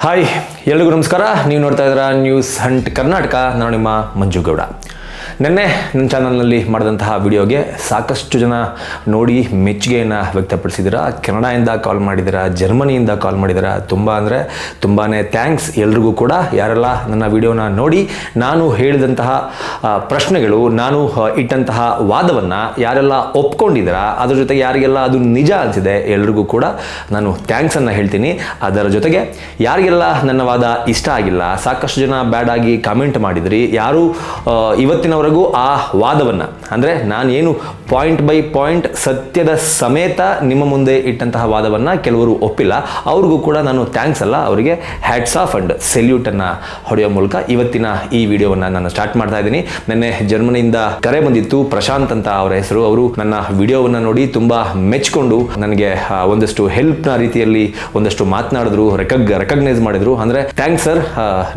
Hi ಎಲ್ರಿಗೂ ನಮಸ್ಕಾರ. ನೀವು ನೋಡ್ತಾ ಇದ್ದೀರಾ ನ್ಯೂಸ್ ಹಂಟ್ ಕರ್ನಾಟಕ. ನಾನು ನಿಮ್ಮ ಮಂಜುಗೌಡ. ನಿನ್ನೆ ನನ್ನ ಚಾನಲ್ನಲ್ಲಿ ಮಾಡಿದಂತಹ ವಿಡಿಯೋಗೆ ಸಾಕಷ್ಟು ಜನ ನೋಡಿ ಮೆಚ್ಚುಗೆಯನ್ನು ವ್ಯಕ್ತಪಡಿಸಿದ್ದೀರಾ. ಕೆನಡಾಯಿಂದ ಕಾಲ್ ಮಾಡಿದ್ದೀರಾ, ಜರ್ಮನಿಯಿಂದ ಕಾಲ್ ಮಾಡಿದ್ದೀರಾ. ತುಂಬಾ ಥ್ಯಾಂಕ್ಸ್ ಎಲ್ರಿಗೂ ಕೂಡ. ಯಾರೆಲ್ಲ ನನ್ನ ವಿಡಿಯೋನ ನೋಡಿ ನಾನು ಹೇಳಿದಂತಹ ಪ್ರಶ್ನೆಗಳು, ನಾನು ಇಟ್ಟಂತಹ ವಾದವನ್ನು ಯಾರೆಲ್ಲ ಒಪ್ಕೊಂಡಿದ್ದೀರಾ, ಅದ್ರ ಜೊತೆಗೆ ಯಾರಿಗೆಲ್ಲ ಅದು ನಿಜ ಅನಿಸಿದೆ ಎಲ್ರಿಗೂ ಕೂಡ ನಾನು ಥ್ಯಾಂಕ್ಸನ್ನು ಹೇಳ್ತೀನಿ. ಅದರ ಜೊತೆಗೆ ಯಾರಿಗೆಲ್ಲ ನನ್ನ ವಾದ ಇಷ್ಟ ಆಗಿಲ್ಲ, ಸಾಕಷ್ಟು ಜನ ಬ್ಯಾಡ್ ಆಗಿ ಕಾಮೆಂಟ್ ಮಾಡಿದ್ರಿ. ಯಾರು ಇವತ್ತಿನವರೆಗೂ ಆ ವಾದವನ್ನು, ಅಂದರೆ ನಾನೇನು ಪಾಯಿಂಟ್ ಬೈ ಪಾಯಿಂಟ್ ಸತ್ಯದ ಸಮೇತ ನಿಮ್ಮ ಮುಂದೆ ಇಟ್ಟಂತಹ ವಾದವನ್ನು ಕೆಲವರು ಒಪ್ಪಿಲ್ಲ, ಅವ್ರಿಗೂ ಕೂಡ ನಾನು ಥ್ಯಾಂಕ್ಸ್ ಅಲ್ಲ, ಅವರಿಗೆ ಹ್ಯಾಟ್ಸ್ ಆಫ್ ಅಂಡ್ ಸೆಲ್ಯೂಟನ್ನು ಹೊಡೆಯೋ ಮೂಲಕ ಇವತ್ತಿನ ಈ ವಿಡಿಯೋವನ್ನು ನಾನು ಸ್ಟಾರ್ಟ್ ಮಾಡ್ತಾ ಇದ್ದೀನಿ. ನಿನ್ನೆ ಜರ್ಮನಿಯಿಂದ ಕರೆ ಬಂದಿತ್ತು, ಪ್ರಶಾಂತ್ ಅಂತ ಅವರ ಹೆಸರು. ಅವರು ನನ್ನ ವಿಡಿಯೋವನ್ನು ನೋಡಿ ತುಂಬ ಮೆಚ್ಕೊಂಡು ನನಗೆ ಒಂದಷ್ಟು ಹೆಲ್ಪ್ನ ರೀತಿಯಲ್ಲಿ ಒಂದಷ್ಟು ಮಾತನಾಡಿದ್ರು, ರೆಕಗ್ನೈಸ್ ಮಾಡಿದ್ರು. ಅಂದರೆ ಥ್ಯಾಂಕ್ಸ್ ಸರ್,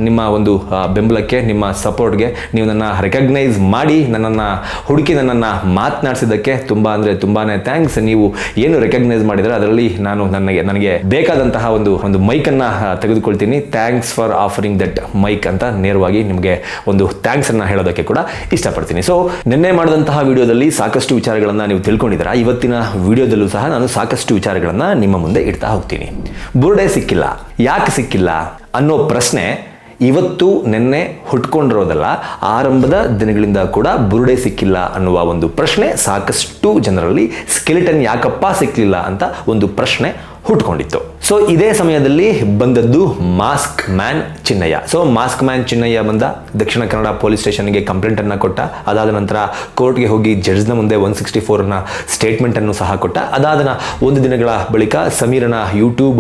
ನಿಮ್ಮ ಒಂದು ಬೆಂಬಲಕ್ಕೆ, ನಿಮ್ಮ ಸಪೋರ್ಟ್ಗೆ, ನೀವು ನನ್ನ ರೆಕಗ್ನೈಸ್ ಮಾಡಿ ನನ್ನನ್ನು ಹುಡುಕಿ ನನ್ನನ್ನು ಮಾತನಾಡಿಸಿದ್ದಕ್ಕೆ ತುಂಬಾ ಥ್ಯಾಂಕ್ಸ್. ನೀವು ಏನು ರೆಕಗ್ನೈಸ್ ಮಾಡಿದರೆ ಅದರಲ್ಲಿ ನಾನು ನನಗೆ ಬೇಕಾದಂತಹ ಒಂದು ಮೈಕನ್ನು ತೆಗೆದುಕೊಳ್ತೀನಿ. Thanks for offering that mic ಅಂತ ನೇರವಾಗಿ ನಿಮಗೆ ಒಂದು ಥ್ಯಾಂಕ್ಸ್ ಅನ್ನು ಹೇಳೋದಕ್ಕೆ ಕೂಡ ಇಷ್ಟಪಡ್ತೀನಿ. ಸೊ ನಿನ್ನೆ ಮಾಡಿದಂತಹ ವಿಡಿಯೋದಲ್ಲಿ ಸಾಕಷ್ಟು ವಿಚಾರಗಳನ್ನು ನೀವು ತಿಳ್ಕೊಂಡಿದ್ದೀರಾ. ಇವತ್ತಿನ ವಿಡಿಯೋದಲ್ಲೂ ಸಹ ನಾನು ಸಾಕಷ್ಟು ವಿಚಾರಗಳನ್ನು ನಿಮ್ಮ ಮುಂದೆ ಇಡ್ತಾ ಹೋಗ್ತೀನಿ. ಬುರುಡೆ ಸಿಕ್ಕಿಲ್ಲ, ಯಾಕೆ ಸಿಕ್ಕಿಲ್ಲ ಅನ್ನೋ ಪ್ರಶ್ನೆ ಇವತ್ತು ನಿನ್ನೆ ಹುಟ್ಕೊಂಡಿರೋದಲ್ಲ, ಆರಂಭದ ದಿನಗಳಿಂದ ಕೂಡ ಬುರುಡೆ ಸಿಕ್ಕಿಲ್ಲ ಅನ್ನುವ ಒಂದು ಪ್ರಶ್ನೆ ಸಾಕಷ್ಟು ಜನರಲ್ಲಿ ಸ್ಕೆಲಿಟನ್ ಯಾಕಪ್ಪ ಸಿಕ್ಕಲಿಲ್ಲ ಅಂತ ಒಂದು ಪ್ರಶ್ನೆ ಹುಟ್ಕೊಂಡಿತ್ತು. ಸೊ ಇದೇ ಸಮಯದಲ್ಲಿ ಬಂದದ್ದು mask man Chinnaiah. So mask man Chinnaiah ಬಂದ, ದಕ್ಷಿಣ ಕನ್ನಡ ಪೊಲೀಸ್ ಸ್ಟೇಷನ್ಗೆ ಕಂಪ್ಲೇಂಟನ್ನು ಕೊಟ್ಟ. ಅದಾದ ನಂತರ ಕೋರ್ಟ್ಗೆ ಹೋಗಿ ಜಡ್ಜ್ನ ಮುಂದೆ 164ನ ಸ್ಟೇಟ್ಮೆಂಟನ್ನು ಸಹ ಕೊಟ್ಟ. ಅದಾದ ಒಂದು ದಿನಗಳ ಬಳಿಕ ಸಮೀರನ ಯೂಟ್ಯೂಬ್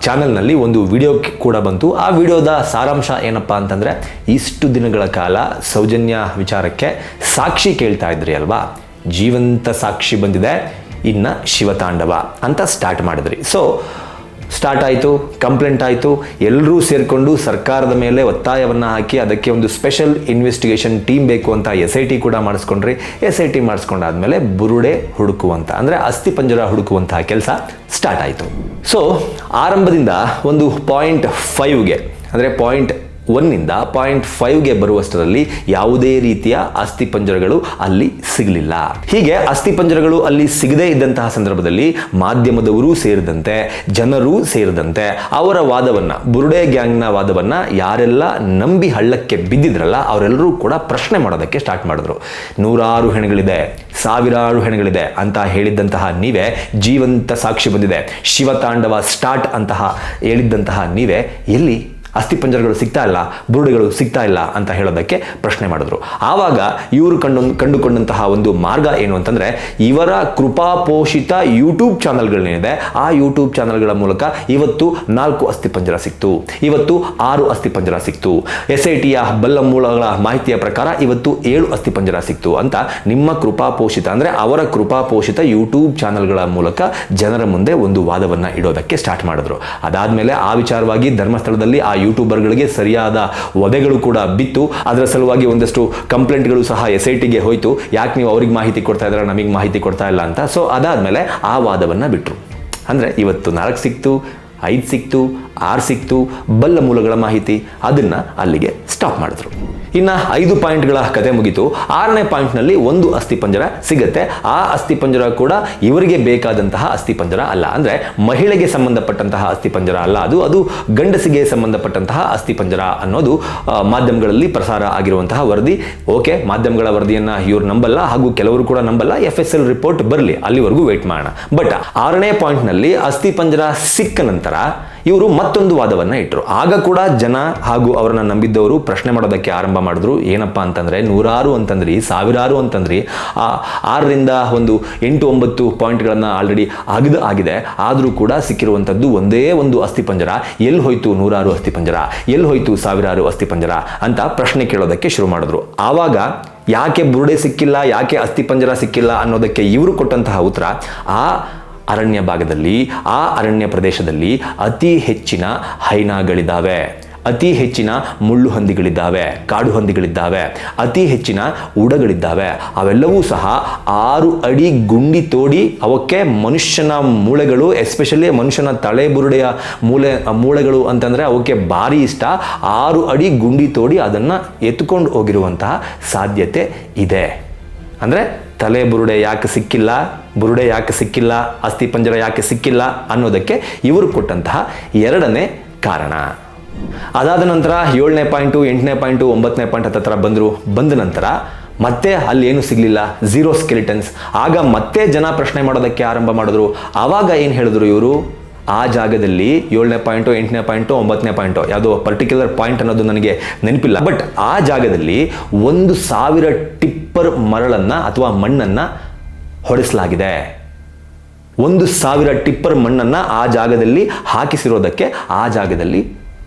ಚಾನಲ್ನಲ್ಲಿ ಒಂದು ವಿಡಿಯೋ ಕೂಡ ಬಂತು. ಆ ವಿಡಿಯೋದ ಸಾರಾಂಶ ಏನಪ್ಪ ಅಂತಂದರೆ, ಇಷ್ಟು ದಿನಗಳ ಕಾಲ ಸೌಜನ್ಯ ವಿಚಾರಕ್ಕೆ ಸಾಕ್ಷಿ ಕೇಳ್ತಾ ಇದ್ರಿ ಅಲ್ವಾ, ಜೀವಂತ ಸಾಕ್ಷಿ ಬಂದಿದೆ, ಇನ್ನು ಶಿವತಾಂಡವ ಅಂತ ಸ್ಟಾರ್ಟ್ ಮಾಡಿದ್ರಿ. ಸೊ ಸ್ಟಾರ್ಟ್ ಆಯಿತು, ಕಂಪ್ಲೇಂಟ್ ಆಯಿತು. ಎಲ್ಲರೂ ಸೇರಿಕೊಂಡು ಸರ್ಕಾರದ ಮೇಲೆ ಒತ್ತಾಯವನ್ನು ಹಾಕಿ ಅದಕ್ಕೆ ಒಂದು ಸ್ಪೆಷಲ್ ಇನ್ವೆಸ್ಟಿಗೇಷನ್ ಟೀಮ್ ಬೇಕು ಅಂತ SIT ಕೂಡ ಮಾಡಿಸ್ಕೊಂಡ್ರಿ. SIT ಮಾಡಿಸ್ಕೊಂಡಾದ್ಮೇಲೆ ಬುರುಡೆ ಹುಡುಕುವಂಥ, ಅಂದರೆ ಅಸ್ಥಿಪಂಜರ ಹುಡುಕುವಂತಹ ಕೆಲಸ ಸ್ಟಾರ್ಟ್ ಆಯಿತು. ಸೊ ಆರಂಭದಿಂದ ಒಂದು .5ಗೆ, ಅಂದರೆ .1ನಿಂದ .5ಗೆ ಬರುವಷ್ಟರಲ್ಲಿ ಯಾವುದೇ ರೀತಿಯ ಅಸ್ಥಿಪಂಜರಗಳು ಅಲ್ಲಿ ಸಿಗಲಿಲ್ಲ. ಹೀಗೆ ಅಸ್ಥಿಪಂಜರಗಳು ಅಲ್ಲಿ ಸಿಗದೇ ಇದ್ದಂತಹ ಸಂದರ್ಭದಲ್ಲಿ ಮಾಧ್ಯಮದವರು ಸೇರಿದಂತೆ, ಜನರು ಸೇರಿದಂತೆ ಅವರ ವಾದವನ್ನು, ಬುರುಡೆ ಗ್ಯಾಂಗ್ನ ವಾದವನ್ನು ಯಾರೆಲ್ಲ ನಂಬಿ ಹಳ್ಳಕ್ಕೆ ಬಿದ್ದಿದ್ರಲ್ಲ ಅವರೆಲ್ಲರೂ ಕೂಡ ಪ್ರಶ್ನೆ ಮಾಡೋದಕ್ಕೆ ಸ್ಟಾರ್ಟ್ ಮಾಡಿದ್ರು. 100 ಹೆಣಗಳಿದೆ, 1000 ಹೆಣಗಳಿದೆ ಅಂತ ಹೇಳಿದ್ದಂತಹ ನೀವೇ, ಜೀವಂತ ಸಾಕ್ಷಿ ಬಂದಿದೆ, ಶಿವತಾಂಡವ ಸ್ಟಾರ್ಟ್ ಅಂತಹ ಹೇಳಿದ್ದಂತಹ ನೀವೇ, ಎಲ್ಲಿ ಅಸ್ಥಿಪಂಜರಗಳು ಸಿಗ್ತಾ ಇಲ್ಲ, ಬುರುಡೆಗಳು ಸಿಗ್ತಾ ಇಲ್ಲ ಅಂತ ಹೇಳೋದಕ್ಕೆ ಪ್ರಶ್ನೆ ಮಾಡಿದ್ರು. ಆವಾಗ ಇವರು ಕಂಡುಕೊಂಡಂತಹ ಒಂದು ಮಾರ್ಗ ಏನು ಅಂತಂದರೆ, ಇವರ ಕೃಪಾಪೋಷಿತ ಯೂಟ್ಯೂಬ್ ಚಾನಲ್ಗಳೇನಿದೆ ಆ ಯೂಟ್ಯೂಬ್ ಚಾನಲ್ಗಳ ಮೂಲಕ ಇವತ್ತು 4 ಅಸ್ಥಿಪಂಜರ ಸಿಕ್ತು, ಇವತ್ತು 6 ಅಸ್ಥಿಪಂಜರ ಸಿಕ್ತು, SITಯ ಬಲ್ಲ ಮೂಲಗಳ ಮಾಹಿತಿಯ ಪ್ರಕಾರ ಇವತ್ತು 7 ಅಸ್ಥಿಪಂಜರ ಸಿಕ್ತು ಅಂತ ನಿಮ್ಮ ಕೃಪಾಪೋಷಿತ, ಅಂದರೆ ಅವರ ಕೃಪಾಪೋಷಿತ ಯೂಟ್ಯೂಬ್ ಚಾನಲ್ಗಳ ಮೂಲಕ ಜನರ ಮುಂದೆ ಒಂದು ವಾದವನ್ನು ಇಡೋದಕ್ಕೆ ಸ್ಟಾರ್ಟ್ ಮಾಡಿದ್ರು. ಅದಾದಮೇಲೆ ಆ ವಿಚಾರವಾಗಿ ಧರ್ಮಸ್ಥಳದಲ್ಲಿ ಆ ಯೂಟ್ಯೂಬರ್ಗಳಿಗೆ ಸರಿಯಾದ ವಧೆಗಳು ಕೂಡ ಬಿತ್ತು. ಅದರ ಸಲುವಾಗಿ ಒಂದಷ್ಟು ಕಂಪ್ಲೇಂಟ್ಗಳು ಸಹ SITಗೆ ಹೋಯಿತು, ಯಾಕೆ ನೀವು ಅವ್ರಿಗೆ ಮಾಹಿತಿ ಕೊಡ್ತಾ ಇದ್ದೀರಾ, ನಮಗೆ ಮಾಹಿತಿ ಕೊಡ್ತಾ ಇಲ್ಲ ಅಂತ. ಸೊ ಅದಾದಮೇಲೆ ಆ ವಾದವನ್ನು ಬಿಟ್ಟರು. ಅಂದರೆ ಇವತ್ತು 4 ಸಿಕ್ತು, 5 ಸಿಕ್ತು, 6 ಸಿಕ್ತು, ಬಲ್ಲ ಮೂಲಗಳ ಮಾಹಿತಿ, ಅದನ್ನು ಅಲ್ಲಿಗೆ ಸ್ಟಾಪ್ ಮಾಡಿದ್ರು. ಇನ್ನು 5 ಪಾಯಿಂಟ್ಗಳ ಕತೆ ಮುಗಿತು. 6ನೇ ಪಾಯಿಂಟ್ನಲ್ಲಿ ಒಂದು ಅಸ್ಥಿಪಂಜರ ಸಿಗುತ್ತೆ. ಆ ಅಸ್ಥಿಪಂಜರ ಕೂಡ ಇವರಿಗೆ ಬೇಕಾದಂತಹ ಅಸ್ಥಿಪಂಜರ ಅಲ್ಲ, ಅಂದರೆ ಮಹಿಳೆಗೆ ಸಂಬಂಧಪಟ್ಟಂತಹ ಅಸ್ಥಿಪಂಜರ ಅಲ್ಲ, ಅದು ಗಂಡಸಿಗೆ ಸಂಬಂಧಪಟ್ಟಂತಹ ಅಸ್ಥಿಪಂಜರ ಅನ್ನೋದು ಮಾಧ್ಯಮಗಳಲ್ಲಿ ಪ್ರಸಾರ ಆಗಿರುವಂತಹ ವರದಿ. ಓಕೆ, ಮಾಧ್ಯಮಗಳ ವರದಿಯನ್ನು ಇವರು ನಂಬಲ್ಲ, ಹಾಗೂ ಕೆಲವರು ಕೂಡ ನಂಬಲ್ಲ. FSL ರಿಪೋರ್ಟ್ ಬರಲಿ, ಅಲ್ಲಿವರೆಗೂ ವೇಟ್ ಮಾಡೋಣ. ಬಟ್ 6ನೇ ಪಾಯಿಂಟ್ನಲ್ಲಿ ಅಸ್ಥಿಪಂಜರ ಸಿಕ್ಕ ನಂತರ ಇವರು ಮತ್ತೊಂದು ವಾದವನ್ನು ಇಟ್ಟರು. ಆಗ ಕೂಡ ಜನ ಹಾಗೂ ಅವರನ್ನು ನಂಬಿದ್ದವರು ಪ್ರಶ್ನೆ ಮಾಡೋದಕ್ಕೆ ಆರಂಭ ಮಾಡಿದ್ರು. ಏನಪ್ಪ ಅಂತಂದರೆ, 100 ಅಂತಂದ್ರಿ, 1000 ಅಂತಂದ್ರಿ, 6ರಿಂದ ಒಂದು 8-9 ಪಾಯಿಂಟ್ಗಳನ್ನು ಆಲ್ರೆಡಿ ಆಗಿದೆ. ಆದರೂ ಕೂಡ ಸಿಕ್ಕಿರುವಂಥದ್ದು ಒಂದೇ ಒಂದು ಅಸ್ಥಿಪಂಜರ. ಎಲ್ಲಿ ಹೋಯ್ತು 100 ಅಸ್ಥಿಪಂಜರ, ಎಲ್ಲಿ ಹೋಯ್ತು 1000 ಅಸ್ಥಿಪಂಜರ ಅಂತ ಪ್ರಶ್ನೆ ಕೇಳೋದಕ್ಕೆ ಶುರು ಮಾಡಿದ್ರು. ಆವಾಗ ಯಾಕೆ ಬುರುಡೆ ಸಿಕ್ಕಿಲ್ಲ, ಯಾಕೆ ಅಸ್ಥಿಪಂಜರ ಸಿಕ್ಕಿಲ್ಲ ಅನ್ನೋದಕ್ಕೆ ಇವರು ಕೊಟ್ಟಂತಹ ಉತ್ತರ, ಆ ಅರಣ್ಯ ಭಾಗದಲ್ಲಿ, ಆ ಅರಣ್ಯ ಪ್ರದೇಶದಲ್ಲಿ ಅತಿ ಹೆಚ್ಚಿನ ಹೈನಾಗಳಿದ್ದಾವೆ, ಅತಿ ಹೆಚ್ಚಿನ ಮುಳ್ಳು ಹಂದಿಗಳಿದ್ದಾವೆ, ಕಾಡು ಹಂದಿಗಳಿದ್ದಾವೆ, ಅತಿ ಹೆಚ್ಚಿನ ಉಡಗಳಿದ್ದಾವೆ. ಅವೆಲ್ಲವೂ ಸಹ 6 ಅಡಿ ಗುಂಡಿ ತೋಡಿ ಅವಕ್ಕೆ ಮನುಷ್ಯನ ಮೂಳೆಗಳು, ಎಸ್ಪೆಷಲಿ ಮನುಷ್ಯನ ತಲೆಬುರುಡೆಯ ಮೂಳೆಗಳು ಅಂತಂದರೆ ಅವಕ್ಕೆ ಭಾರಿ ಇಷ್ಟ. 6 ಅಡಿ ಗುಂಡಿ ತೋಡಿ ಅದನ್ನು ಎತ್ಕೊಂಡು ಹೋಗಿರುವಂತಹ ಸಾಧ್ಯತೆ ಇದೆ. ಅಂದರೆ ತಲೆ ಬುರುಡೆ ಯಾಕೆ ಸಿಕ್ಕಿಲ್ಲ, ಬುರುಡೆ ಯಾಕೆ ಸಿಕ್ಕಿಲ್ಲ, ಅಸ್ಥಿಪಂಜರ ಯಾಕೆ ಸಿಕ್ಕಿಲ್ಲ ಅನ್ನೋದಕ್ಕೆ ಇವರು ಕೊಟ್ಟಂತಹ 2ನೇ ಕಾರಣ. ಅದಾದ ನಂತರ 7ನೇ ಪಾಯಿಂಟು, 8ನೇ ಪಾಯಿಂಟು, 9ನೇ ಪಾಯಿಂಟ್ ಹತ್ತಿರ ಬಂದ ನಂತರ ಮತ್ತೆ ಅಲ್ಲಿ ಏನು ಸಿಗಲಿಲ್ಲ, 0 ಸ್ಕೆಲಿಟನ್ಸ್. ಆಗ ಮತ್ತೆ ಜನ ಪ್ರಶ್ನೆ ಮಾಡೋದಕ್ಕೆ ಆರಂಭ ಮಾಡಿದ್ರು. ಆವಾಗ ಏನು ಹೇಳಿದ್ರು ಇವರು, ಆ ಜಾಗದಲ್ಲಿ 7ನೇ ಪಾಯಿಂಟು, 8ನೇ ಪಾಯಿಂಟು, 9ನೇ ಪಾಯಿಂಟು, ಯಾವುದೋ ಪರ್ಟಿಕ್ಯುಲರ್ ಪಾಯಿಂಟ್ ಅನ್ನೋದು ನನಗೆ ನೆನಪಿಲ್ಲ, ಬಟ್ ಆ ಜಾಗದಲ್ಲಿ 1000 ಟಿಪ್ಪರ್ ಮರಳನ್ನು ಅಥವಾ ಮಣ್ಣನ್ನು ಹೊಡೆಸಲಾಗಿದೆ. 1000 ಟಿಪ್ಪರ್ ಮಣ್ಣನ್ನು ಆ ಜಾಗದಲ್ಲಿ ಹಾಕಿಸಿರೋದಕ್ಕೆ ಆ ಜಾಗದಲ್ಲಿ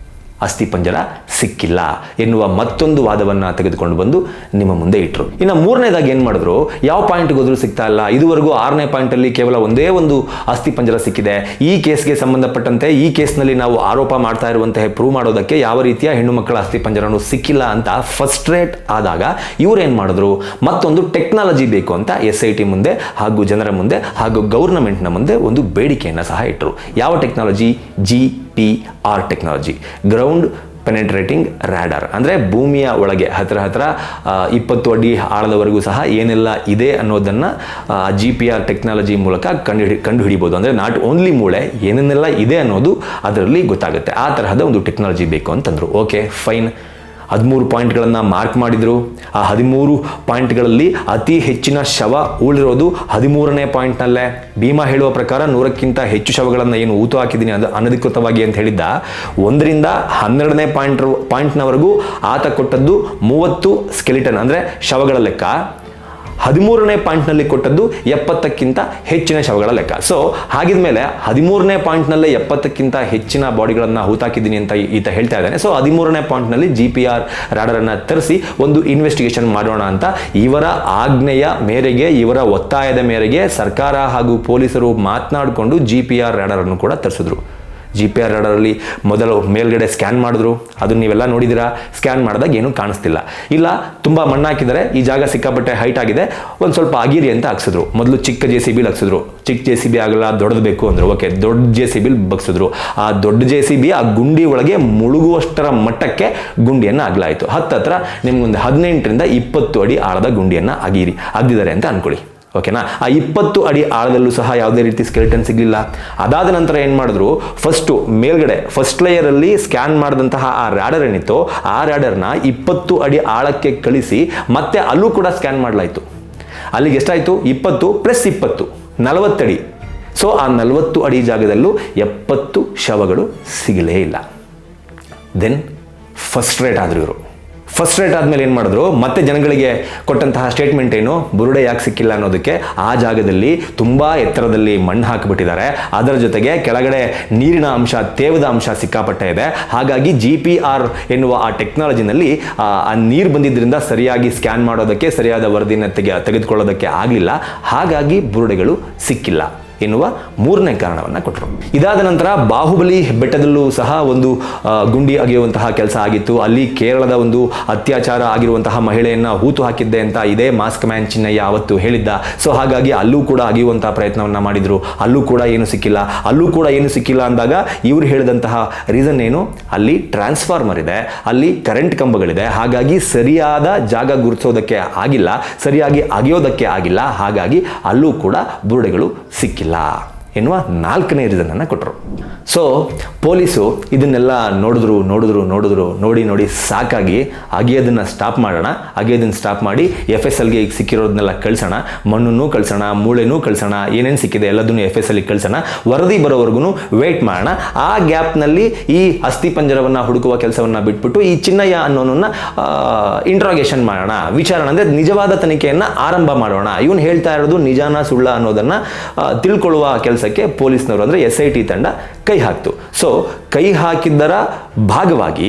ಅಸ್ಥಿಪಂಜರ ಸಿಕ್ಕಿಲ್ಲ ಎನ್ನುವ ಮತ್ತೊಂದು ವಾದವನ್ನು ತೆಗೆದುಕೊಂಡು ಬಂದು ನಿಮ್ಮ ಮುಂದೆ ಇಟ್ಟರು. ಇನ್ನು 3ನೇದಾಗಿ ಏನು ಮಾಡಿದ್ರು, ಯಾವ ಪಾಯಿಂಟ್ಗೆ ಹೋದ್ರೂ ಸಿಗ್ತಾ ಇಲ್ಲ. ಇದುವರೆಗೂ 6ನೇ ಪಾಯಿಂಟಲ್ಲಿ ಕೇವಲ ಒಂದೇ ಒಂದು ಅಸ್ಥಿಪಂಜರ ಸಿಕ್ಕಿದೆ. ಈ ಕೇಸ್ಗೆ ಸಂಬಂಧಪಟ್ಟಂತೆ ಈ ಕೇಸ್ನಲ್ಲಿ ನಾವು ಆರೋಪ ಮಾಡ್ತಾ ಇರುವಂತಹ ಪ್ರೂವ್ ಮಾಡೋದಕ್ಕೆ ಯಾವ ರೀತಿಯ ಹೆಣ್ಣು ಮಕ್ಕಳ ಅಸ್ಥಿಪಂಜರನೂ ಸಿಕ್ಕಿಲ್ಲ ಅಂತ ಫಸ್ಟ್ರೇಟ್ ಆದಾಗ ಇವ್ರೇನು ಮಾಡಿದ್ರು, ಮತ್ತೊಂದು ಟೆಕ್ನಾಲಜಿ ಬೇಕು ಅಂತ SIT ಮುಂದೆ ಹಾಗೂ ಜನರ ಮುಂದೆ ಹಾಗೂ ಗೌರ್ನಮೆಂಟ್ನ ಮುಂದೆ ಒಂದು ಬೇಡಿಕೆಯನ್ನು ಸಹ ಇಟ್ಟರು. ಯಾವ technology? GPR technology, ground penetrating radar. ಅಂದರೆ ಭೂಮಿಯ ಒಳಗೆ ಹತ್ತಿರ 20 ಅಡಿ ಆಳದವರೆಗೂ ಸಹ ಏನೆಲ್ಲ ಇದೆ ಅನ್ನೋದನ್ನು GPR ಟೆಕ್ನಾಲಜಿ ಮೂಲಕ ಕಂಡು ಹಿಡಿಬೋದು. ಅಂದರೆ ನಾಟ್ ಓನ್ಲಿ ಮೂಳೆ, ಏನೇನೆಲ್ಲ ಇದೆ ಅನ್ನೋದು ಅದರಲ್ಲಿ ಗೊತ್ತಾಗುತ್ತೆ. ಆ ತರಹದ ಒಂದು ಟೆಕ್ನಾಲಜಿ ಬೇಕು ಅಂತಂದರು. Okay fine. 13 ಪಾಯಿಂಟ್ಗಳನ್ನು ಮಾರ್ಕ್ ಮಾಡಿದರು. ಆ 13 ಪಾಯಿಂಟ್ಗಳಲ್ಲಿ ಅತಿ ಹೆಚ್ಚಿನ ಶವ ಉಳಿರೋದು 13ನೇ ಪಾಯಿಂಟ್ನಲ್ಲೇ. ಭೀಮಾ ಹೇಳುವ ಪ್ರಕಾರ 100ಕ್ಕಿಂತ ಹೆಚ್ಚು ಶವಗಳನ್ನು ಏನು ಊತು ಹಾಕಿದ್ದೀನಿ ಅನಧಿಕೃತವಾಗಿ ಅಂತ ಹೇಳಿದ್ದ. 1ರಿಂದ 12ನೇ ಪಾಯಿಂಟ್ನವರೆಗೂ ಆತ ಕೊಟ್ಟದ್ದು 30 ಸ್ಕೆಲಿಟನ್ ಅಂದರೆ ಶವಗಳ ಲೆಕ್ಕ. 13ನೇ ಪಾಯಿಂಟ್ನಲ್ಲಿ ಕೊಟ್ಟದ್ದು 70ಕ್ಕಿಂತ ಹೆಚ್ಚಿನ ಶವಗಳ ಲೆಕ್ಕ. ಸೊ ಹಾಗಿದ್ಮೇಲೆ 13ನೇ ಪಾಯಿಂಟ್ನಲ್ಲೇ 70ಕ್ಕಿಂತ ಹೆಚ್ಚಿನ ಬಾಡಿಗಳನ್ನು ಹೂತಾಕಿದ್ದೀನಿ ಅಂತ ಈತ ಹೇಳ್ತಾ ಇದ್ದಾನೆ. ಸೊ 13ನೇ ಪಾಯಿಂಟ್ನಲ್ಲಿ GPR ರಾಡರನ್ನು ತರಿಸಿ ಒಂದು ಇನ್ವೆಸ್ಟಿಗೇಷನ್ ಮಾಡೋಣ ಅಂತ ಇವರ ಆಜ್ಞೆಯ ಮೇರೆಗೆ, ಇವರ ಒತ್ತಾಯದ ಮೇರೆಗೆ ಸರ್ಕಾರ ಹಾಗೂ ಪೊಲೀಸರು ಮಾತನಾಡಿಕೊಂಡು GPR ರಾಡರನ್ನು ಕೂಡ ತರಿಸಿದ್ರು. GPR ರಾಡರಲ್ಲಿ ಮೊದಲು ಮೇಲ್ಗಡೆ ಸ್ಕ್ಯಾನ್ ಮಾಡಿದ್ರು. ಅದನ್ನು ನೀವೆಲ್ಲ ನೋಡಿದಿರಾ. ಸ್ಕ್ಯಾನ್ ಮಾಡಿದಾಗ ಏನೂ ಕಾಣಿಸ್ತಿಲ್ಲ. ಇಲ್ಲ, ತುಂಬ ಮಣ್ಣು ಹಾಕಿದರೆ, ಈ ಜಾಗ ಸಿಕ್ಕಾಪಟ್ಟೆ ಹೈಟ್ ಆಗಿದೆ, ಒಂದು ಸ್ವಲ್ಪ ಅಗಿರಿ ಅಂತ ಹಾಕ್ಸಿದ್ರು. ಮೊದಲು ಚಿಕ್ಕ JCB ಹಾಕ್ಸಿದ್ರು. ಚಿಕ್ಕ JCB ಆಗಲ್ಲ, ದೊಡ್ಡದು ಬೇಕು ಅಂದರು. ಓಕೆ, ದೊಡ್ಡ JCB ಬಗ್ಸಿದ್ರು. ಆ ದೊಡ್ಡ JCB ಆ ಗುಂಡಿ ಒಳಗೆ ಮುಳುಗುವಷ್ಟರ ಮಟ್ಟಕ್ಕೆ ಗುಂಡಿಯನ್ನು ಅಗಲಾಯಿತು. ಹತ್ತಿರ ನಿಮ್ಗೊಂದು 18ರಿಂದ 20 ಅಡಿ ಆಳದ ಗುಂಡಿಯನ್ನು ಅಗದಿದ್ದಾರೆ ಅಂತ ಅನ್ಕೊಳ್ಳಿ. ಓಕೆನಾ. ಆ 20 ಅಡಿ ಆಳದಲ್ಲೂ ಸಹ ಯಾವುದೇ ರೀತಿ ಸ್ಕೆಲಿಟನ್ ಸಿಗಲಿಲ್ಲ. ಅದಾದ ನಂತರ ಏನು ಮಾಡಿದ್ರು, ಮೇಲ್ಗಡೆ ಫಸ್ಟ್ ಲೇಯರಲ್ಲಿ ಸ್ಕ್ಯಾನ್ ಮಾಡಿದಂತಹ ಆ ರಾಡರ್ ಏನಿತ್ತು, ಆ ರಾಡರ್ನ 20 ಅಡಿ ಆಳಕ್ಕೆ ಕಳಿಸಿ ಮತ್ತೆ ಅಲ್ಲೂ ಕೂಡ ಸ್ಕ್ಯಾನ್ ಮಾಡಲಾಯಿತು. ಅಲ್ಲಿಗೆ ಎಷ್ಟಾಯಿತು? 20 + 20 40 ಅಡಿ. ಸೊ ಆ 40 ಅಡಿ ಜಾಗದಲ್ಲೂ 70 ಶವಗಳು ಸಿಗಲೇ ಇಲ್ಲ. ದೆನ್ ಫಸ್ಟ್ರೇಟ್ ಆದರು ಇವರು. ಫಸ್ಟ್ರೇಟ್ ಆದಮೇಲೆ ಏನು ಮಾಡಿದ್ರು, ಮತ್ತೆ ಜನಗಳಿಗೆ ಕೊಟ್ಟಂತಹ ಸ್ಟೇಟ್ಮೆಂಟ್ ಏನು, ಬುರುಡೆ ಯಾಕೆ ಸಿಕ್ಕಿಲ್ಲ ಅನ್ನೋದಕ್ಕೆ ಆ ಜಾಗದಲ್ಲಿ ತುಂಬ ಎತ್ತರದಲ್ಲಿ ಮಣ್ಣು ಹಾಕಿಬಿಟ್ಟಿದ್ದಾರೆ. ಅದರ ಜೊತೆಗೆ ಕೆಳಗಡೆ ನೀರಿನ ಅಂಶ, ತೇವದ ಅಂಶ ಸಿಕ್ಕಾಪಟ್ಟೆ ಇದೆ. ಹಾಗಾಗಿ GPR ಎನ್ನುವ ಆ ಟೆಕ್ನಾಲಜಿನಲ್ಲಿ ಆ ನೀರು ಬಂದಿದ್ದರಿಂದ ಸರಿಯಾಗಿ ಸ್ಕ್ಯಾನ್ ಮಾಡೋದಕ್ಕೆ, ಸರಿಯಾದ ವರದಿಯನ್ನು ತೆಗೆದುಕೊಳ್ಳೋದಕ್ಕೆ ಆಗಲಿಲ್ಲ. ಹಾಗಾಗಿ ಬುರುಡೆಗಳು ಸಿಕ್ಕಿಲ್ಲ ಎನ್ನುವ 3ನೇ ಕಾರಣವನ್ನು ಕೊಟ್ಟರು. ಇದಾದ ನಂತರ ಬಾಹುಬಲಿ ಬೆಟ್ಟದಲ್ಲೂ ಸಹ ಒಂದು ಗುಂಡಿ ಅಗೆಯುವಂತಹ ಕೆಲಸ ಆಗಿತ್ತು. ಅಲ್ಲಿ ಕೇರಳದ ಒಂದು ಅತ್ಯಾಚಾರ ಆಗಿರುವಂತಹ ಮಹಿಳೆಯನ್ನು ಹೂತು ಹಾಕಿದ್ದೆ ಅಂತ ಇದೇ ಮಾಸ್ಕ್ ಮ್ಯಾನ್ ಚಿನ್ನಯ್ಯ ಅವತ್ತು ಹೇಳಿದ್ದ. ಸೊ ಹಾಗಾಗಿ ಅಲ್ಲೂ ಕೂಡ ಅಗೆಯುವಂತಹ ಪ್ರಯತ್ನವನ್ನು ಮಾಡಿದರು. ಅಲ್ಲೂ ಕೂಡ ಏನು ಸಿಕ್ಕಿಲ್ಲ ಅಂದಾಗ ಇವರು ಹೇಳಿದಂತಹ ರೀಸನ್ ಏನು, ಅಲ್ಲಿ ಟ್ರಾನ್ಸ್ಫಾರ್ಮರ್ ಇದೆ, ಅಲ್ಲಿ ಕರೆಂಟ್ ಕಂಬಗಳಿದೆ, ಹಾಗಾಗಿ ಸರಿಯಾದ ಜಾಗ ಗುರುತಿಸೋದಕ್ಕೆ ಆಗಿಲ್ಲ, ಸರಿಯಾಗಿ ಅಗೆಯೋದಕ್ಕೆ ಆಗಿಲ್ಲ, ಹಾಗಾಗಿ ಅಲ್ಲೂ ಕೂಡ ಬುರುಡೆಗಳು ಸಿಕ್ಕಿಲ್ಲ ಎನ್ನುವ 4ನೇ ರೀಸನನ್ನು ಕೊಟ್ಟರು. ಸೊ ಪೊಲೀಸು ಇದನ್ನೆಲ್ಲ ನೋಡಿ ಸಾಕಾಗಿ ಅಗೆಯೋದನ್ನು ಸ್ಟಾಪ್ ಮಾಡಿ FSLಗೆ ಈಗ ಸಿಕ್ಕಿರೋದನ್ನೆಲ್ಲ ಕಳಿಸೋಣ, ಮಣ್ಣನ್ನು ಕಳಿಸೋಣ, ಮೂಳೆನೂ ಕಳಿಸೋಣ, ಏನೇನು ಸಿಕ್ಕಿದೆ ಎಲ್ಲದನ್ನು FSLಗೆ ಕಳಿಸೋಣ, ವರದಿ ಬರೋವರೆಗೂ ವೇಟ್ ಮಾಡೋಣ. ಆ ಗ್ಯಾಪ್ನಲ್ಲಿ ಈ ಅಸ್ಥಿಪಂಜರವನ್ನು ಹುಡುಕುವ ಕೆಲಸವನ್ನು ಬಿಟ್ಬಿಟ್ಟು ಈ ಚಿನ್ನಯ್ಯ ಅನ್ನೋನನ್ನು ಇಂಟ್ರಾಗೇಷನ್ ಮಾಡೋಣ, ವಿಚಾರಣೆ ಅಂದರೆ ನಿಜವಾದ ತನಿಖೆಯನ್ನು ಆರಂಭ ಮಾಡೋಣ, ಇವನು ಹೇಳ್ತಾ ಇರೋದು ನಿಜಾನ ಸುಳ್ಳ ಅನ್ನೋದನ್ನು ತಿಳ್ಕೊಳ್ಳುವ ಕೆಲಸಕ್ಕೆ ಪೊಲೀಸ್ನವರು ಅಂದರೆ SIT ತಂಡ ಕೈ ಹಾಕ್ತು. ಸೊ ಕೈ ಹಾಕಿದ್ದರ ಭಾಗವಾಗಿ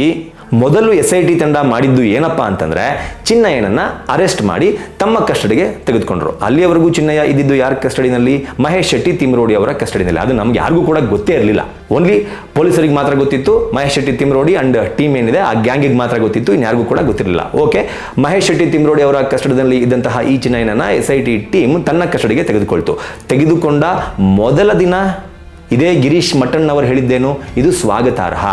ಮೊದಲು SIT ತಂಡ ಮಾಡಿದ್ದು ಏನಪ್ಪಾ ಅಂತಂದ್ರೆ ಚಿನ್ನಯ್ಯನನ್ನ ಅರೆಸ್ಟ್ ಮಾಡಿ ತಮ್ಮ ಕಸ್ಟಡಿಗೆ ತೆಗೆದುಕೊಂಡ್ರು. ಅಲ್ಲಿಯವರೆಗೂ ಚಿನ್ನಯ್ಯ ಇದ್ದಿದ್ದು ಯಾರ ಕಸ್ಟಡಿನಲ್ಲಿ? ಮಹೇಶ್ ಶೆಟ್ಟಿ ತಿಮ್ರೋಡಿ ಅವರ ಕಸ್ಟಡಿನಲ್ಲಿ. ಅದು ನಮ್ಗೆ ಯಾರಿಗೂ ಕೂಡ ಗೊತ್ತೇ ಇರಲಿಲ್ಲ. ಓನ್ಲಿ ಪೊಲೀಸರಿಗೆ ಮಾತ್ರ ಗೊತ್ತಿತ್ತು. ಮಹೇಶ್ ಶೆಟ್ಟಿ ತಿಮ್ರೋಡಿ ಅಂಡ್ ಟೀಮ್ ಏನಿದೆ ಆ ಗ್ಯಾಂಗಿಗೆ ಮಾತ್ರ ಗೊತ್ತಿತ್ತು, ಇನ್ಯಾರಿಗೂ ಕೂಡ ಗೊತ್ತಿರಲಿಲ್ಲ. ಓಕೆ, ಮಹೇಶ್ ಶೆಟ್ಟಿ ತಿಮ್ರೋಡಿ ಅವರ ಕಸ್ಟಡಿಯಲ್ಲಿ ಇದ್ದಂತಹ ಈ ಚಿನ್ನಯ್ಯನನ್ನ SIT ಟೀಮ್ ತನ್ನ ಕಸ್ಟಡಿಗೆ ತೆಗೆದುಕೊಳ್ತು. ತೆಗೆದುಕೊಂಡ ಮೊದಲ ದಿನ ಇದೇ ಗಿರೀಶ್ ಮಟ್ಟಣ್ಣ ಅವರು ಹೇಳಿದ್ದೇನು, ಇದು ಸ್ವಾಗತಾರ್ಹ.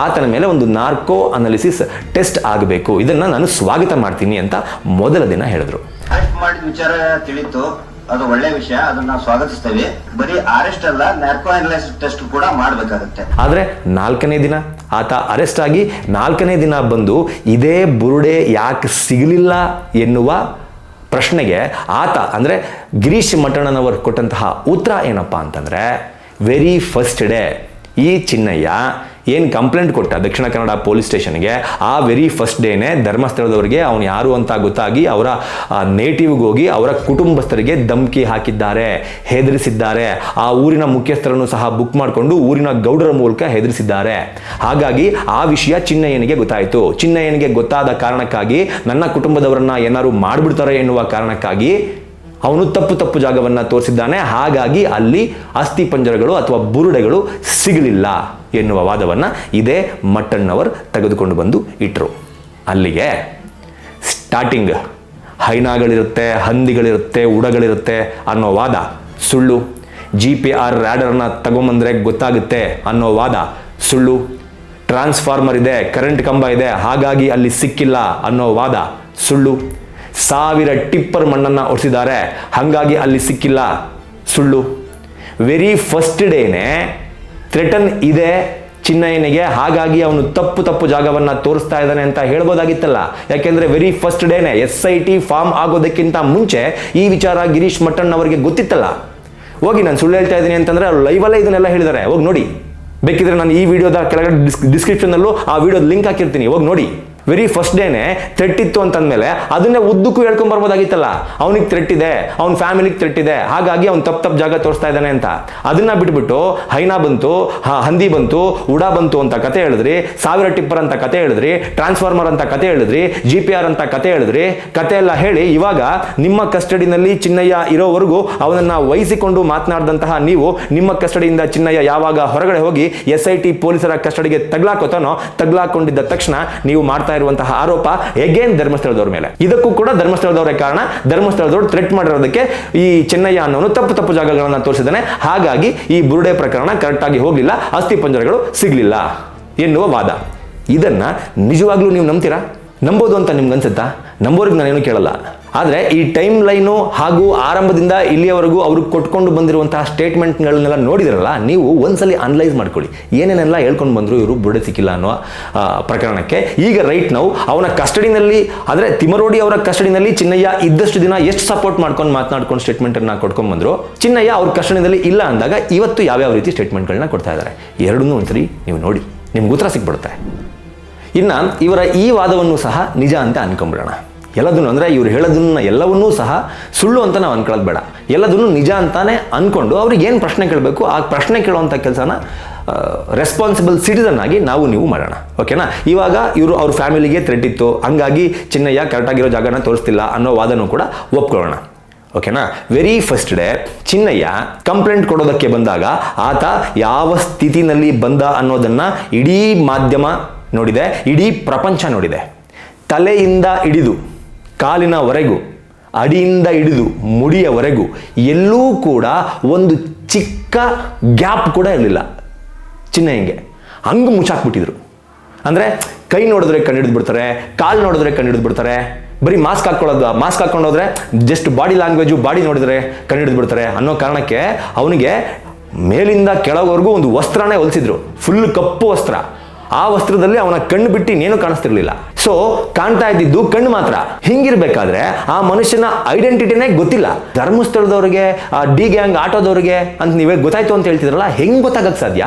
ಆತನ ಮೇಲೆ ಒಂದು ನಾರ್ಕೋ ಅನಾಲಿಸಿಸ್ ಟೆಸ್ಟ್ ಆಗಬೇಕು, ಇದನ್ನ ನಾನು ಸ್ವಾಗತ ಮಾಡ್ತೀನಿ ಅಂತ ಮೊದಲ ದಿನ ಹೇಳಿದ್ರು. ಅರೆಸ್ಟ್ ಮಾಡಿದ ವಿಚಾರ ತಿಳಿತು, ಅದು ಒಳ್ಳೆ ವಿಷಯ, ಅದನ್ನ ನಾವು ಸ್ವಾಗತಿಸ್ತೇವೆ. ಬರೀ ಅರೆಸ್ಟ್ ಅಲ್ಲ, ನಾರ್ಕೋ ಅನಾಲಿಸಿಸ್ ಟೆಸ್ಟ್ ಕೂಡ ಮಾಡಬೇಕಾಗುತ್ತೆ. ಆದ್ರೆ 4ನೇ ದಿನ ಆತ ಅರೆಸ್ಟ್ ಆಗಿ 4ನೇ ದಿನ ಬಂದು ಇದೇ ಬುರುಡೆ ಯಾಕೆ ಸಿಗಲಿಲ್ಲ ಎನ್ನುವ ಪ್ರಶ್ನೆಗೆ ಆತ ಅಂದ್ರೆ ಗಿರೀಶ್ ಮಟ್ಟಣ್ಣನವರು ಕೊಟ್ಟಂತಹ ಉತ್ತರ ಏನಪ್ಪಾ ಅಂತಂದ್ರೆ, ವೆರಿ ಫಸ್ಟ್ ಡೇ ಈ ಚಿನ್ನಯ್ಯ ಏನು ಕಂಪ್ಲೇಂಟ್ ಕೊಟ್ಟ ದಕ್ಷಿಣ ಕನ್ನಡ ಪೊಲೀಸ್ ಸ್ಟೇಷನ್ಗೆ, ಆ ವೆರಿ ಫಸ್ಟ್ ಡೇನೆ ಧರ್ಮಸ್ಥಳದವರಿಗೆ ಅವನು ಯಾರು ಅಂತ ಗೊತ್ತಾಗಿ ಅವರ ನೇಟಿವ್ಗೆ ಹೋಗಿ ಅವರ ಕುಟುಂಬಸ್ಥರಿಗೆ ಧಮಕಿ ಹಾಕಿದ್ದಾರೆ, ಹೆದರಿಸಿದ್ದಾರೆ. ಆ ಊರಿನ ಮುಖ್ಯಸ್ಥರನ್ನು ಸಹ ಬುಕ್ ಮಾಡಿಕೊಂಡು ಊರಿನ ಗೌಡರ ಮೂಲಕ ಹೆದರಿಸಿದ್ದಾರೆ. ಹಾಗಾಗಿ ಆ ವಿಷಯ ಚಿನ್ನಯ್ಯನಿಗೆ ಗೊತ್ತಾಯಿತು. ಚಿನ್ನಯ್ಯನಿಗೆ ಗೊತ್ತಾದ ಕಾರಣಕ್ಕಾಗಿ ನನ್ನ ಕುಟುಂಬದವರನ್ನ ಏನಾದ್ರು ಮಾಡಿಬಿಡ್ತಾರೆ ಎನ್ನುವ ಕಾರಣಕ್ಕಾಗಿ ಅವನು ತಪ್ಪು ಜಾಗವನ್ನು ತೋರಿಸಿದ್ದಾನೆ. ಹಾಗಾಗಿ ಅಲ್ಲಿ ಅಸ್ಥಿ ಪಂಜರಗಳು ಅಥವಾ ಬುರುಡೆಗಳು ಸಿಗಲಿಲ್ಲ ಎನ್ನುವ ವಾದವನ್ನು ಇದೇ ಮಟ್ಟಣ್ಣವರು ತೆಗೆದುಕೊಂಡು ಬಂದು ಇಟ್ಟರು. ಅಲ್ಲಿಗೆ ಸ್ಟಾರ್ಟಿಂಗ್ ಹೈನಾಗಳಿರುತ್ತೆ, ಹಂದಿಗಳಿರುತ್ತೆ, ಉಡಗಳಿರುತ್ತೆ ಅನ್ನೋ ವಾದ ಸುಳ್ಳು. GPR ರ್ಯಾಡರ್ನ ತಗೊಂಬಂದ್ರೆ ಗೊತ್ತಾಗುತ್ತೆ ಅನ್ನೋ ವಾದ ಸುಳ್ಳು. ಟ್ರಾನ್ಸ್ಫಾರ್ಮರ್ ಇದೆ, ಕರೆಂಟ್ ಕಂಬ ಇದೆ, ಹಾಗಾಗಿ ಅಲ್ಲಿ ಸಿಕ್ಕಿಲ್ಲ ಅನ್ನೋ ವಾದ ಸುಳ್ಳು. 1000 ಟಿಪ್ಪರ್ ಮಣ್ಣನ್ನು ಒಡಿಸಿದ್ದಾರೆ, ಹಾಗಾಗಿ ಅಲ್ಲಿ ಸಿಕ್ಕಿಲ್ಲ ಸುಳ್ಳು. ವೆರಿ ಫಸ್ಟ್ ಡೇನೆ ಥ್ರೆಟನ್ ಇದೆ ಚಿನ್ನಯ್ಯನಿಗೆ, ಹಾಗಾಗಿ ಅವನು ತಪ್ಪು ಜಾಗವನ್ನು ತೋರಿಸ್ತಾ ಇದ್ದಾನೆ ಅಂತ ಹೇಳ್ಬೋದಾಗಿತ್ತಲ್ಲ. ಯಾಕೆಂದ್ರೆ ವೆರಿ ಫಸ್ಟ್ ಡೇನೆ SIT ಫಾರ್ಮ್ ಆಗೋದಕ್ಕಿಂತ ಮುಂಚೆ ಈ ವಿಚಾರ ಗಿರೀಶ್ ಮಟ್ಟಣ್ಣ ಅವರಿಗೆ ಗೊತ್ತಿತ್ತಲ್ಲ. ಹೋಗಿ ನಾನು ಸುಳ್ಳು ಹೇಳ್ತಾ ಇದ್ದೀನಿ ಅಂತಂದ್ರೆ ಅವ್ರು ಲೈವಲ್ಲೇ ಇದನ್ನೆಲ್ಲ ಹೇಳಿದ್ದಾರೆ, ಹೋಗಿ ನೋಡಿ. ಬೇಕಿದ್ರೆ ನಾನು ಈ ವಿಡಿಯೋದ ಕೆಳಗಡೆ ಡಿಸ್ಕ್ರಿಪ್ಷನಲ್ಲೂ ಆ ವಿಡಿಯೋದ ಲಿಂಕ್ ಹಾಕಿರ್ತೀನಿ, ಹೋಗಿ ನೋಡಿ. ವೆರಿ ಫಸ್ಟ್ ಡೇನೆ ಥ್ರೆಟ್ ಇತ್ತು ಅಂತಂದ್ಮೇಲೆ ಅದನ್ನೇ ಉದ್ದಕ್ಕೂ ಹೇಳ್ಕೊಂಡ್ ಬರ್ಬೋದಾಗಿತ್ತಲ್ಲ. ಅವನಿಗೆ ಥ್ರೆಟ್ ಇದೆ, ಅವನ ಫ್ಯಾಮಿಲಿಗೆ ಥ್ರೆಟ್ ಇದೆ, ಹಾಗಾಗಿ ಅವ್ನು ತಪ್ಪು ಜಾಗ ತೋರಿಸ್ತಾ ಇದ್ದಾನೆ ಅಂತ. ಅದನ್ನ ಬಿಟ್ಬಿಟ್ಟು ಹೈನಾ ಬಂತು, ಹಂದಿ ಬಂತು, ಉಡಾ ಬಂತು ಅಂತ ಕತೆ ಹೇಳಿದ್ರಿ, 1000 ಟಿಪ್ಪರ್ ಅಂತ ಕತೆ ಹೇಳಿದ್ರಿ, ಟ್ರಾನ್ಸ್ಫಾರ್ಮರ್ ಅಂತ ಕತೆ ಹೇಳಿದ್ರಿ, GPR ಅಂತ ಕತೆ ಹೇಳಿದ್ರಿ. ಕತೆ ಎಲ್ಲ ಹೇಳಿ ಇವಾಗ ನಿಮ್ಮ ಕಸ್ಟಡಿನಲ್ಲಿ ಚಿನ್ನಯ್ಯ ಇರೋವರೆಗೂ ಅವನನ್ನ ವಹಿಸಿಕೊಂಡು ಮಾತನಾಡಿದಂತಹ ನೀವು ನಿಮ್ಮ ಕಸ್ಟಡಿಯಿಂದ ಚಿನ್ನಯ್ಯ ಯಾವಾಗ ಹೊರಗಡೆ ಹೋಗಿ SIT ಪೊಲೀಸರ ಕಸ್ಟಡಿಗೆ ತಗ್ಲಾಕೊಂಡಿದ್ದ ತಕ್ಷಣ ನೀವು ಮಾಡ್ತಾ ಇರುವಂತಹ ಆರೋಪ ಎಗೇನ್ ಧರ್ಮಸ್ಥಳದವ್ರ ಮೇಲೆ. ಇದಕ್ಕೂ ಕೂಡ ಧರ್ಮಸ್ಥಳದವರೇ ಕಾರಣ. ಧರ್ಮಸ್ಥಳದವರು ಥ್ರೆಟ್ ಮಾಡಿರೋದಕ್ಕೆ ಈ ಚಿನ್ನಯ್ಯ ಅನ್ನೋನು ತಪ್ಪು ಜಾಗಗಳನ್ನು ತೋರಿಸಿದ್ದಾನೆ, ಹಾಗಾಗಿ ಈ ಬುರುಡೆ ಪ್ರಕರಣ ಕರೆಕ್ಟ್ ಆಗಿ ಹೋಗಲಿಲ್ಲ, ಅಸ್ಥಿ ಪಂಜರಗಳು ಸಿಗಲಿಲ್ಲ ಎನ್ನುವ ವಾದ. ಇದನ್ನ ನಿಜವಾಗ್ಲೂ ನೀವು ನಂಬ್ತೀರಾ? ನಂಬೋದು ಅಂತ ನಿಮ್ಗೆ ಅನ್ಸುತ್ತಾ? ನಂಬೋರಿಗೆ ನಾನೇನು ಕೇಳಲ್ಲ. ಆದರೆ ಈ ಟೈಮ್ ಲೈನು ಹಾಗೂ ಆರಂಭದಿಂದ ಇಲ್ಲಿಯವರೆಗೂ ಅವರು ಕೊಟ್ಕೊಂಡು ಬಂದಿರುವಂತಹ ಸ್ಟೇಟ್ಮೆಂಟ್ಗಳನ್ನೆಲ್ಲ ನೋಡಿದ್ರಲ್ಲ, ನೀವು ಒಂದ್ಸಲಿ ಅನಲೈಸ್ ಮಾಡ್ಕೊಳ್ಳಿ. ಏನೇನೆಲ್ಲ ಹೇಳ್ಕೊಂಡು ಬಂದರು ಇವರು ಬುರುಡೆ ಸಿಕ್ಕಿಲ್ಲ ಅನ್ನೋ ಪ್ರಕರಣಕ್ಕೆ. ಈಗ ರೈಟ್ ನಾವು ಅವನ ಕಸ್ಟಡಿನಲ್ಲಿ, ಆದರೆ ತಿಮರೋಡಿ ಅವರ ಕಸ್ಟಡಿನಲ್ಲಿ ಚಿನ್ನಯ್ಯ ಇದ್ದಷ್ಟು ದಿನ ಎಷ್ಟು ಸಪೋರ್ಟ್ ಮಾತನಾಡ್ಕೊಂಡು ಸ್ಟೇಟ್ಮೆಂಟನ್ನು ಕೊಟ್ಕೊಂಡು ಬಂದರು. ಚಿನ್ನಯ್ಯ ಅವ್ರ ಕಸ್ಟಡಿನಲ್ಲಿ ಇಲ್ಲ ಅಂದಾಗ ಇವತ್ತು ಯಾವ್ಯಾವ ರೀತಿ ಸ್ಟೇಟ್ಮೆಂಟ್ಗಳನ್ನ ಕೊಡ್ತಾ ಇದ್ದಾರೆ, ಎರಡನ್ನೂ ಒಂದ್ಸರಿ ನೀವು ನೋಡಿ, ನಿಮ್ಗೆ ಉತ್ತರ ಸಿಕ್ಬಿಡುತ್ತೆ. ಇನ್ನು ಇವರ ಈ ವಾದವನ್ನು ಸಹ ನಿಜ ಅಂತ ಅನ್ಕೊಂಬಿಡೋಣ. ಎಲ್ಲದನ್ನು ಅಂದರೆ ಇವ್ರು ಹೇಳೋದನ್ನ ಎಲ್ಲವನ್ನೂ ಸಹ ಸುಳ್ಳು ಅಂತ ನಾವು ಅನ್ಕೊಳ್ಳೋದು ಬೇಡ. ಎಲ್ಲದನ್ನು ನಿಜ ಅಂತಾನೆ ಅನ್ಕೊಂಡು ಅವ್ರಿಗೆ ಏನು ಪ್ರಶ್ನೆ ಕೇಳಬೇಕು ಆ ಪ್ರಶ್ನೆ ಕೇಳುವಂಥ ಕೆಲಸನ ರೆಸ್ಪಾನ್ಸಿಬಲ್ ಸಿಟಿಸನ್ ಆಗಿ ನೀವು ಮಾಡೋಣ. ಓಕೆನಾ? ಇವಾಗ ಇವರು ಅವ್ರ ಫ್ಯಾಮಿಲಿಗೆ ಥ್ರೆಟ್ ಇತ್ತು, ಹಂಗಾಗಿ ಚಿನ್ನಯ್ಯ ಕರೆಕ್ಟಾಗಿರೋ ಜಾಗನ ತೋರಿಸ್ತಿಲ್ಲ ಅನ್ನೋ ವಾದನೂ ಕೂಡ ಒಪ್ಕೊಳ್ಳೋಣ. ಓಕೆನಾ? Very first day Chinnaiah complaint ಕೊಡೋದಕ್ಕೆ ಬಂದಾಗ ಆತ ಯಾವ ಸ್ಥಿತಿನಲ್ಲಿ ಬಂದ ಅನ್ನೋದನ್ನ ಇಡೀ ಮಾಧ್ಯಮ ನೋಡಿದೆ, ಇಡೀ ಪ್ರಪಂಚ ನೋಡಿದೆ. ತಲೆಯಿಂದ ಹಿಡಿದು ಕಾಲಿನವರೆಗೂ, ಅಡಿಯಿಂದ ಹಿಡಿದು ಮುಡಿಯವರೆಗೂ ಎಲ್ಲೂ ಕೂಡ ಒಂದು ಚಿಕ್ಕ ಗ್ಯಾಪ್ ಕೂಡ ಇರಲಿಲ್ಲ ಚಿನ್ನಯ್ಯಂಗೆ. ಹಂಗೆ ಮುಚ್ಚಾಕ್ಬಿಟ್ಟಿದ್ರು. ಅಂದರೆ ಕೈ ನೋಡಿದ್ರೆ ಕಣ್ಣು ಹಿಡಿದು ಬಿಡ್ತಾರೆ, ಕಾಲು ನೋಡಿದ್ರೆ ಕಣ್ಣು ಹಿಡಿದು ಬಿಡ್ತಾರೆ. ಬರೀ ಮಾಸ್ಕ್ ಹಾಕೊಂಡೋದ್ರೆ ಜಸ್ಟ್ ಬಾಡಿ ಲ್ಯಾಂಗ್ವೇಜು, ಬಾಡಿ ನೋಡಿದ್ರೆ ಕಣ್ಣು ಹಿಡಿದು ಬಿಡ್ತಾರೆ ಅನ್ನೋ ಕಾರಣಕ್ಕೆ ಅವನಿಗೆ ಮೇಲಿಂದ ಕೆಳವರೆಗೂ ಒಂದು ವಸ್ತ್ರನೇ ಹೊಲಿಸಿದ್ರು, ಫುಲ್ ಕಪ್ಪು ವಸ್ತ್ರ. ಆ ವಸ್ತ್ರದಲ್ಲಿ ಅವನ ಕಣ್ಣು ಬಿಟ್ಟು ಇನ್ನೇನು ಕಾಣಿಸ್ತಿರ್ಲಿಲ್ಲ. ಸೊ ಕಾಣ್ತಾ ಇದ್ದಿದ್ದು ಕಣ್ಣು ಮಾತ್ರ. ಹಿಂಗಿರ್ಬೇಕಾದ್ರೆ ಆ ಮನುಷ್ಯನ ಐಡೆಂಟಿಟಿನೇ ಗೊತ್ತಿಲ್ಲ. ಧರ್ಮಸ್ಥಳದವ್ರಿಗೆ, ಡಿ ಗ್ಯಾಂಗ್ ಆಟೋದವ್ರಿಗೆ ಅಂತ ನೀವೇ ಗೊತ್ತಾಯ್ತು ಅಂತ ಹೇಳ್ತಿದ್ರಲ್ಲ, ಹೆಂಗ್ ಗೊತ್ತಾಗಕ್ಕೆ ಸಾಧ್ಯ?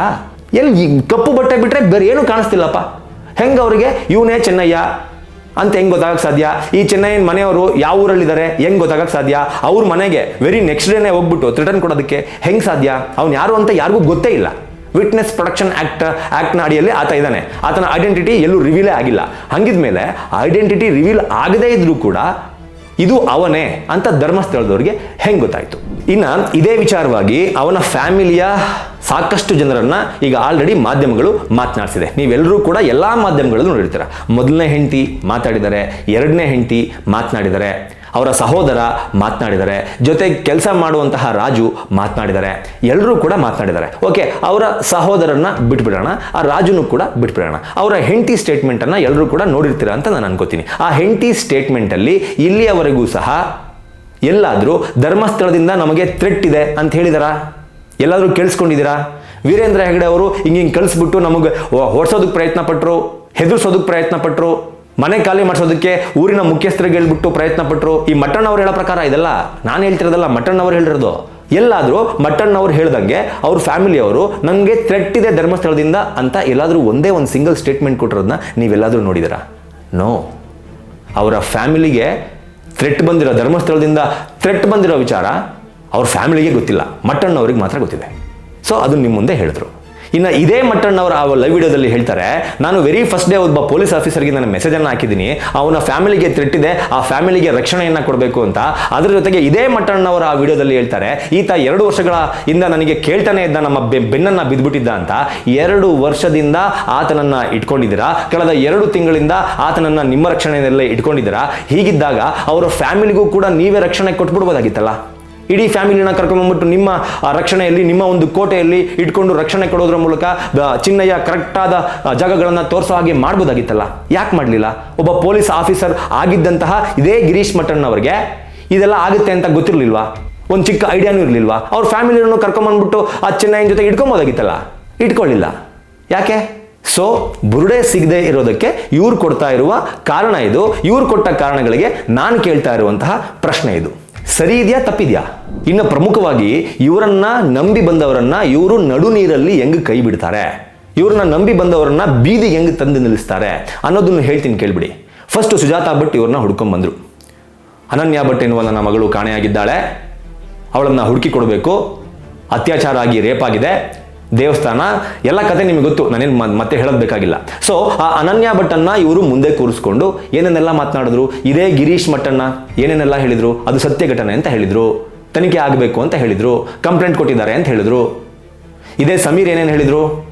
ಎಲ್ಲಿ ಕಪ್ಪು ಬಟ್ಟೆ ಬಿಟ್ರೆ ಬೇರೆ ಏನು ಕಾಣಿಸ್ತಿಲ್ಲಪ್ಪ. ಹೆಂಗೆ ಅವರಿಗೆ ಇವನೇ ಚೆನ್ನಯ್ಯ ಅಂತ ಹೆಂಗ್ ಗೊತ್ತಾಗಕ್ಕೆ ಸಾಧ್ಯ? ಈ ಚೆನ್ನಯ್ಯನ ಮನೆಯವರು ಯಾವ ಊರಲ್ಲಿದ್ದಾರೆ ಹೆಂಗ್ ಗೊತ್ತಾಗಕ್ಕೆ ಸಾಧ್ಯ? ಅವ್ರ ಮನೆಗೆ ವೆರಿ ನೆಕ್ಸ್ಟ್ ಡೇನೆ ಹೋಗ್ಬಿಟ್ಟು ಥ್ರೆಟನ್ ಕೊಡೋದಕ್ಕೆ ಹೆಂಗ್ ಸಾಧ್ಯ? ಅವ್ನು ಯಾರು ಅಂತ ಯಾರಿಗೂ ಗೊತ್ತೇ ಇಲ್ಲ. ವಿಟ್ನೆಸ್ ಪ್ರೊಟೆಕ್ಷನ್ ಆಕ್ಟ್ನ ಅಡಿಯಲ್ಲಿ ಆತ ಇದ್ದಾನೆ. ಆತನ ಐಡೆಂಟಿಟಿ ಎಲ್ಲೂ ರಿವೀಲೇ ಆಗಿಲ್ಲ. ಹಂಗಿದ್ಮೇಲೆ ಐಡೆಂಟಿಟಿ ರಿವೀಲ್ ಆಗದೇ ಇದ್ರೂ ಕೂಡ ಇದು ಅವನೇ ಅಂತ ಧರ್ಮಸ್ಥಳದವ್ರಿಗೆ ಹೆಂಗೆ ಗೊತ್ತಾಯ್ತು? ಇನ್ನ ಇದೇ ವಿಚಾರವಾಗಿ ಅವನ ಫ್ಯಾಮಿಲಿಯ ಸಾಕಷ್ಟು ಜನರನ್ನ ಈಗ ಆಲ್ರೆಡಿ ಮಾಧ್ಯಮಗಳು ಮಾತನಾಡಿಸಿದೆ. ನೀವೆಲ್ಲರೂ ಕೂಡ ಎಲ್ಲಾ ಮಾಧ್ಯಮಗಳಲ್ಲೂ ನೋಡಿರ್ತೀರ. ಮೊದಲನೇ ಹೆಂಡತಿ ಮಾತಾಡಿದ್ದಾರೆ, ಎರಡನೇ ಹೆಂಡತಿ ಮಾತನಾಡಿದ್ದಾರೆ, ಅವರ ಸಹೋದರ ಮಾತನಾಡಿದ್ದಾರೆ, ಜೊತೆಗೆ ಕೆಲಸ ಮಾಡುವಂತಹ ರಾಜು ಮಾತನಾಡಿದ್ದಾರೆ, ಎಲ್ಲರೂ ಕೂಡ ಮಾತನಾಡಿದ್ದಾರೆ. ಓಕೆ, ಅವರ ಸಹೋದರನ್ನ ಬಿಟ್ಬಿಡೋಣ, ಆ ರಾಜುನು ಕೂಡ ಬಿಟ್ಬಿಡೋಣ. ಅವರ ಹೆಂಡತಿ ಸ್ಟೇಟ್ಮೆಂಟ್ ಅನ್ನ ಎಲ್ಲರೂ ಕೂಡ ನೋಡಿರ್ತೀರ ಅಂತ ನಾನು ಅನ್ಕೋತೀನಿ. ಆ ಹೆಂಡತಿ ಸ್ಟೇಟ್ಮೆಂಟ್ ಅಲ್ಲಿ ಇಲ್ಲಿಯವರೆಗೂ ಸಹ ಎಲ್ಲಾದ್ರೂ ಧರ್ಮಸ್ಥಳದಿಂದ ನಮಗೆ ಥ್ರೆಟ್ ಇದೆ ಅಂತ ಹೇಳಿದಾರಾ? ಎಲ್ಲಾದ್ರೂ ಕೇಳಿಸ್ಕೊಂಡಿದ್ದೀರಾ? ವೀರೇಂದ್ರ ಹೆಗಡೆ ಅವರು ಹಿಂಗಿಂಗ್ ಕಳಿಸ್ಬಿಟ್ಟು ನಮಗೆ ಹೊಡ್ಸೋದಕ್ಕೆ ಪ್ರಯತ್ನ ಪಟ್ಟರು, ಹೆದರ್ಸೋದಕ್ಕೆ ಪ್ರಯತ್ನ ಪಟ್ಟರು, ಮನೆ ಖಾಲಿ ಮಾಡಿಸೋದಕ್ಕೆ ಊರಿನ ಮುಖ್ಯಸ್ಥರಿಗೆ ಹೇಳ್ಬಿಟ್ಟು ಪ್ರಯತ್ನ ಪಟ್ಟರು. ಈ ಮಟ್ಟಣ್ಣ ಅವ್ರು ಹೇಳೋ ಪ್ರಕಾರ ಇದೆಲ್ಲ ನಾನು ಹೇಳ್ತಿರೋದಲ್ಲ, ಮಟ್ಟಣ್ಣ ಅವ್ರು ಹೇಳಿರೋದು. ಎಲ್ಲಾದ್ರೂ ಮಟ್ಟಣ್ಣ ಅವ್ರು ಹೇಳ್ದಂಗೆ ಅವ್ರ ಫ್ಯಾಮಿಲಿಯವರು ನನಗೆ ಥ್ರೆಟ್ ಇದೆ ಧರ್ಮಸ್ಥಳದಿಂದ ಅಂತ ಎಲ್ಲಾದ್ರೂ ಒಂದೇ ಒಂದು ಸಿಂಗಲ್ ಸ್ಟೇಟ್ಮೆಂಟ್ ಕೊಟ್ಟಿರೋದನ್ನ ನೀವೆಲ್ಲಾದ್ರೂ ನೋಡಿದಿರಾ? ನೋ. ಅವರ ಫ್ಯಾಮಿಲಿಗೆ ಥ್ರೆಟ್ ಬಂದಿರೋ, ಧರ್ಮಸ್ಥಳದಿಂದ ಥ್ರೆಟ್ ಬಂದಿರೋ ವಿಚಾರ ಅವ್ರ ಫ್ಯಾಮಿಲಿಗೆ ಗೊತ್ತಿಲ್ಲ, ಮಟ್ಟಣ್ಣ ಅವ್ರಿಗೆ ಮಾತ್ರ ಗೊತ್ತಿದೆ. ಸೊ ಅದು ನಿಮ್ಮ ಮುಂದೆ ಹೇಳಿದ್ರು. ಇನ್ನು ಇದೇ ಮಟ್ಟಣ್ಣವರು ಆ ಲೈವ್ ವಿಡಿಯೋದಲ್ಲಿ ಹೇಳ್ತಾರೆ, ನಾನು ವೆರಿ ಫಸ್ಟ್ ಡೇ ಒಬ್ಬ ಪೊಲೀಸ್ ಆಫೀಸರ್ಗೆ ನಾನು ಮೆಸೇಜನ್ನು ಹಾಕಿದ್ದೀನಿ, ಅವನ ಫ್ಯಾಮಿಲಿಗೆ ಥ್ರೆಟ್ ಇದೆ, ಆ ಫ್ಯಾಮಿಲಿಗೆ ರಕ್ಷಣೆಯನ್ನು ಕೊಡಬೇಕು ಅಂತ. ಅದರ ಜೊತೆಗೆ ಇದೇ ಮಟ್ಟಣ್ಣವರು ಆ ವಿಡಿಯೋದಲ್ಲಿ ಹೇಳ್ತಾರೆ, ಈತ 2 ವರ್ಷಗಳ ಇಂದ ನನಗೆ ಕೇಳ್ತಾನೆ ಇದ್ದ, ನಮ್ಮ ಬೆನ್ನನ್ನು ಬಿದ್ದುಬಿಟ್ಟಿದ್ದ ಅಂತ. 2 ವರ್ಷದಿಂದ ಆತನನ್ನ ಇಟ್ಕೊಂಡಿದ್ದೀರಾ, ಕಳೆದ 2 ತಿಂಗಳಿಂದ ಆತನನ್ನ ನಿಮ್ಮ ರಕ್ಷಣೆಯಲ್ಲೇ ಇಟ್ಕೊಂಡಿದ್ದೀರಾ. ಹೀಗಿದ್ದಾಗ ಅವರ ಫ್ಯಾಮಿಲಿಗೂ ಕೂಡ ನೀವೇ ರಕ್ಷಣೆ ಕೊಟ್ಬಿಡ್ಬೋದಾಗಿತ್ತಲ್ಲ. ಇಡೀ ಫ್ಯಾಮಿಲಿನ ಕರ್ಕೊಂಡ್ಬಂದ್ಬಿಟ್ಟು ನಿಮ್ಮ ರಕ್ಷಣೆಯಲ್ಲಿ, ನಿಮ್ಮ ಒಂದು ಕೋಟೆಯಲ್ಲಿ ಇಟ್ಕೊಂಡು ರಕ್ಷಣೆ ಕೊಡೋದ್ರ ಮೂಲಕ ಚಿನ್ನಯ್ಯ ಕರೆಕ್ಟಾದ ಜಾಗಗಳನ್ನು ತೋರಿಸೋ ಹಾಗೆ ಮಾಡ್ಬೋದಾಗಿತ್ತಲ್ಲ. ಯಾಕೆ ಮಾಡಲಿಲ್ಲ? ಒಬ್ಬ ಪೊಲೀಸ್ ಆಫೀಸರ್ ಆಗಿದ್ದಂತಹ ಇದೇ ಗಿರೀಶ್ ಮಟ್ಟಣ್ಣವರಿಗೆ ಇದೆಲ್ಲ ಆಗುತ್ತೆ ಅಂತ ಗೊತ್ತಿರಲಿಲ್ವಾ? ಒಂದು ಚಿಕ್ಕ ಐಡಿಯಾನೂ ಇರಲಿಲ್ವಾ? ಅವ್ರ ಫ್ಯಾಮಿಲಿಯನ್ನು ಕರ್ಕೊಂಡ್ಬಂದ್ಬಿಟ್ಟು ಆ ಚಿನ್ನಯ್ಯನ ಜೊತೆ ಇಟ್ಕೊಬೋದಾಗಿತ್ತಲ್ಲ. ಇಟ್ಕೊಳ್ಳಿಲ್ಲ. ಯಾಕೆ? ಸೊ ಬುರುಡೆ ಸಿಗದೆ ಇರೋದಕ್ಕೆ ಇವ್ರು ಕೊಡ್ತಾ ಇರುವ ಕಾರಣ ಇದು. ಇವ್ರು ಕೊಟ್ಟ ಕಾರಣಗಳಿಗೆ ನಾನು ಕೇಳ್ತಾ ಇರುವಂತಹ ಪ್ರಶ್ನೆ ಇದು. ಸರಿ ಇದೆಯಾ, ತಪ್ಪಿದ್ಯಾ? ಇನ್ನು ಪ್ರಮುಖವಾಗಿ ಇವರನ್ನ ನಂಬಿ ಬಂದವರನ್ನ ಇವರು ನಡು ನೀರಲ್ಲಿ ಹೆಂಗ್ ಕೈ ಬಿಡ್ತಾರೆ, ಇವ್ರನ್ನ ನಂಬಿ ಬಂದವರನ್ನ ಬೀದಿಗೆ ಹೆಂಗ್ ತಂದು ನಿಲ್ಲಿಸ್ತಾರೆ ಅನ್ನೋದನ್ನು ಹೇಳ್ತೀನಿ, ಕೇಳ್ಬಿಡಿ. ಫಸ್ಟ್ ಸುಜಾತಾ ಭಟ್ ಇವ್ರನ್ನ ಹುಡ್ಕೊಂಡ್ ಬಂದ್ರು. ಅನನ್ಯ ಭಟ್ ಎನ್ನುವ ನನ್ನ ಮಗಳು ಕಾಣೆಯಾಗಿದ್ದಾಳೆ, ಅವಳನ್ನ ಹುಡುಕಿ ಕೊಡಬೇಕು, ಅತ್ಯಾಚಾರ ಆಗಿ ರೇಪ್ ಆಗಿದೆ, ದೇವಸ್ಥಾನ, ಎಲ್ಲ ಕತೆ ನಿಮಗೆ ಗೊತ್ತು, ನಾನೇನು ಮತ್ತೆ ಹೇಳೋದು ಬೇಕಾಗಿಲ್ಲ. ಸೊ ಆ ಅನನ್ಯ ಭಟ್ಟನ್ನ ಇವರು ಮುಂದೆ ಕೂರಿಸ್ಕೊಂಡು ಏನೇನೆಲ್ಲ ಮಾತನಾಡಿದ್ರು, ಇದೇ ಗಿರೀಶ್ ಮಟ್ಟಣ್ಣ ಏನೇನೆಲ್ಲ ಹೇಳಿದ್ರು, ಅದು ಸತ್ಯ ಘಟನೆ ಅಂತ ಹೇಳಿದ್ರು, ತನಿಖೆ ಆಗಬೇಕು ಅಂತ ಹೇಳಿದ್ರು, ಕಂಪ್ಲೇಂಟ್ ಕೊಟ್ಟಿದ್ದಾರೆ ಅಂತ ಹೇಳಿದ್ರು. ಇದೇ ಸಮೀರ್ ಏನೇನು ಹೇಳಿದ್ರು,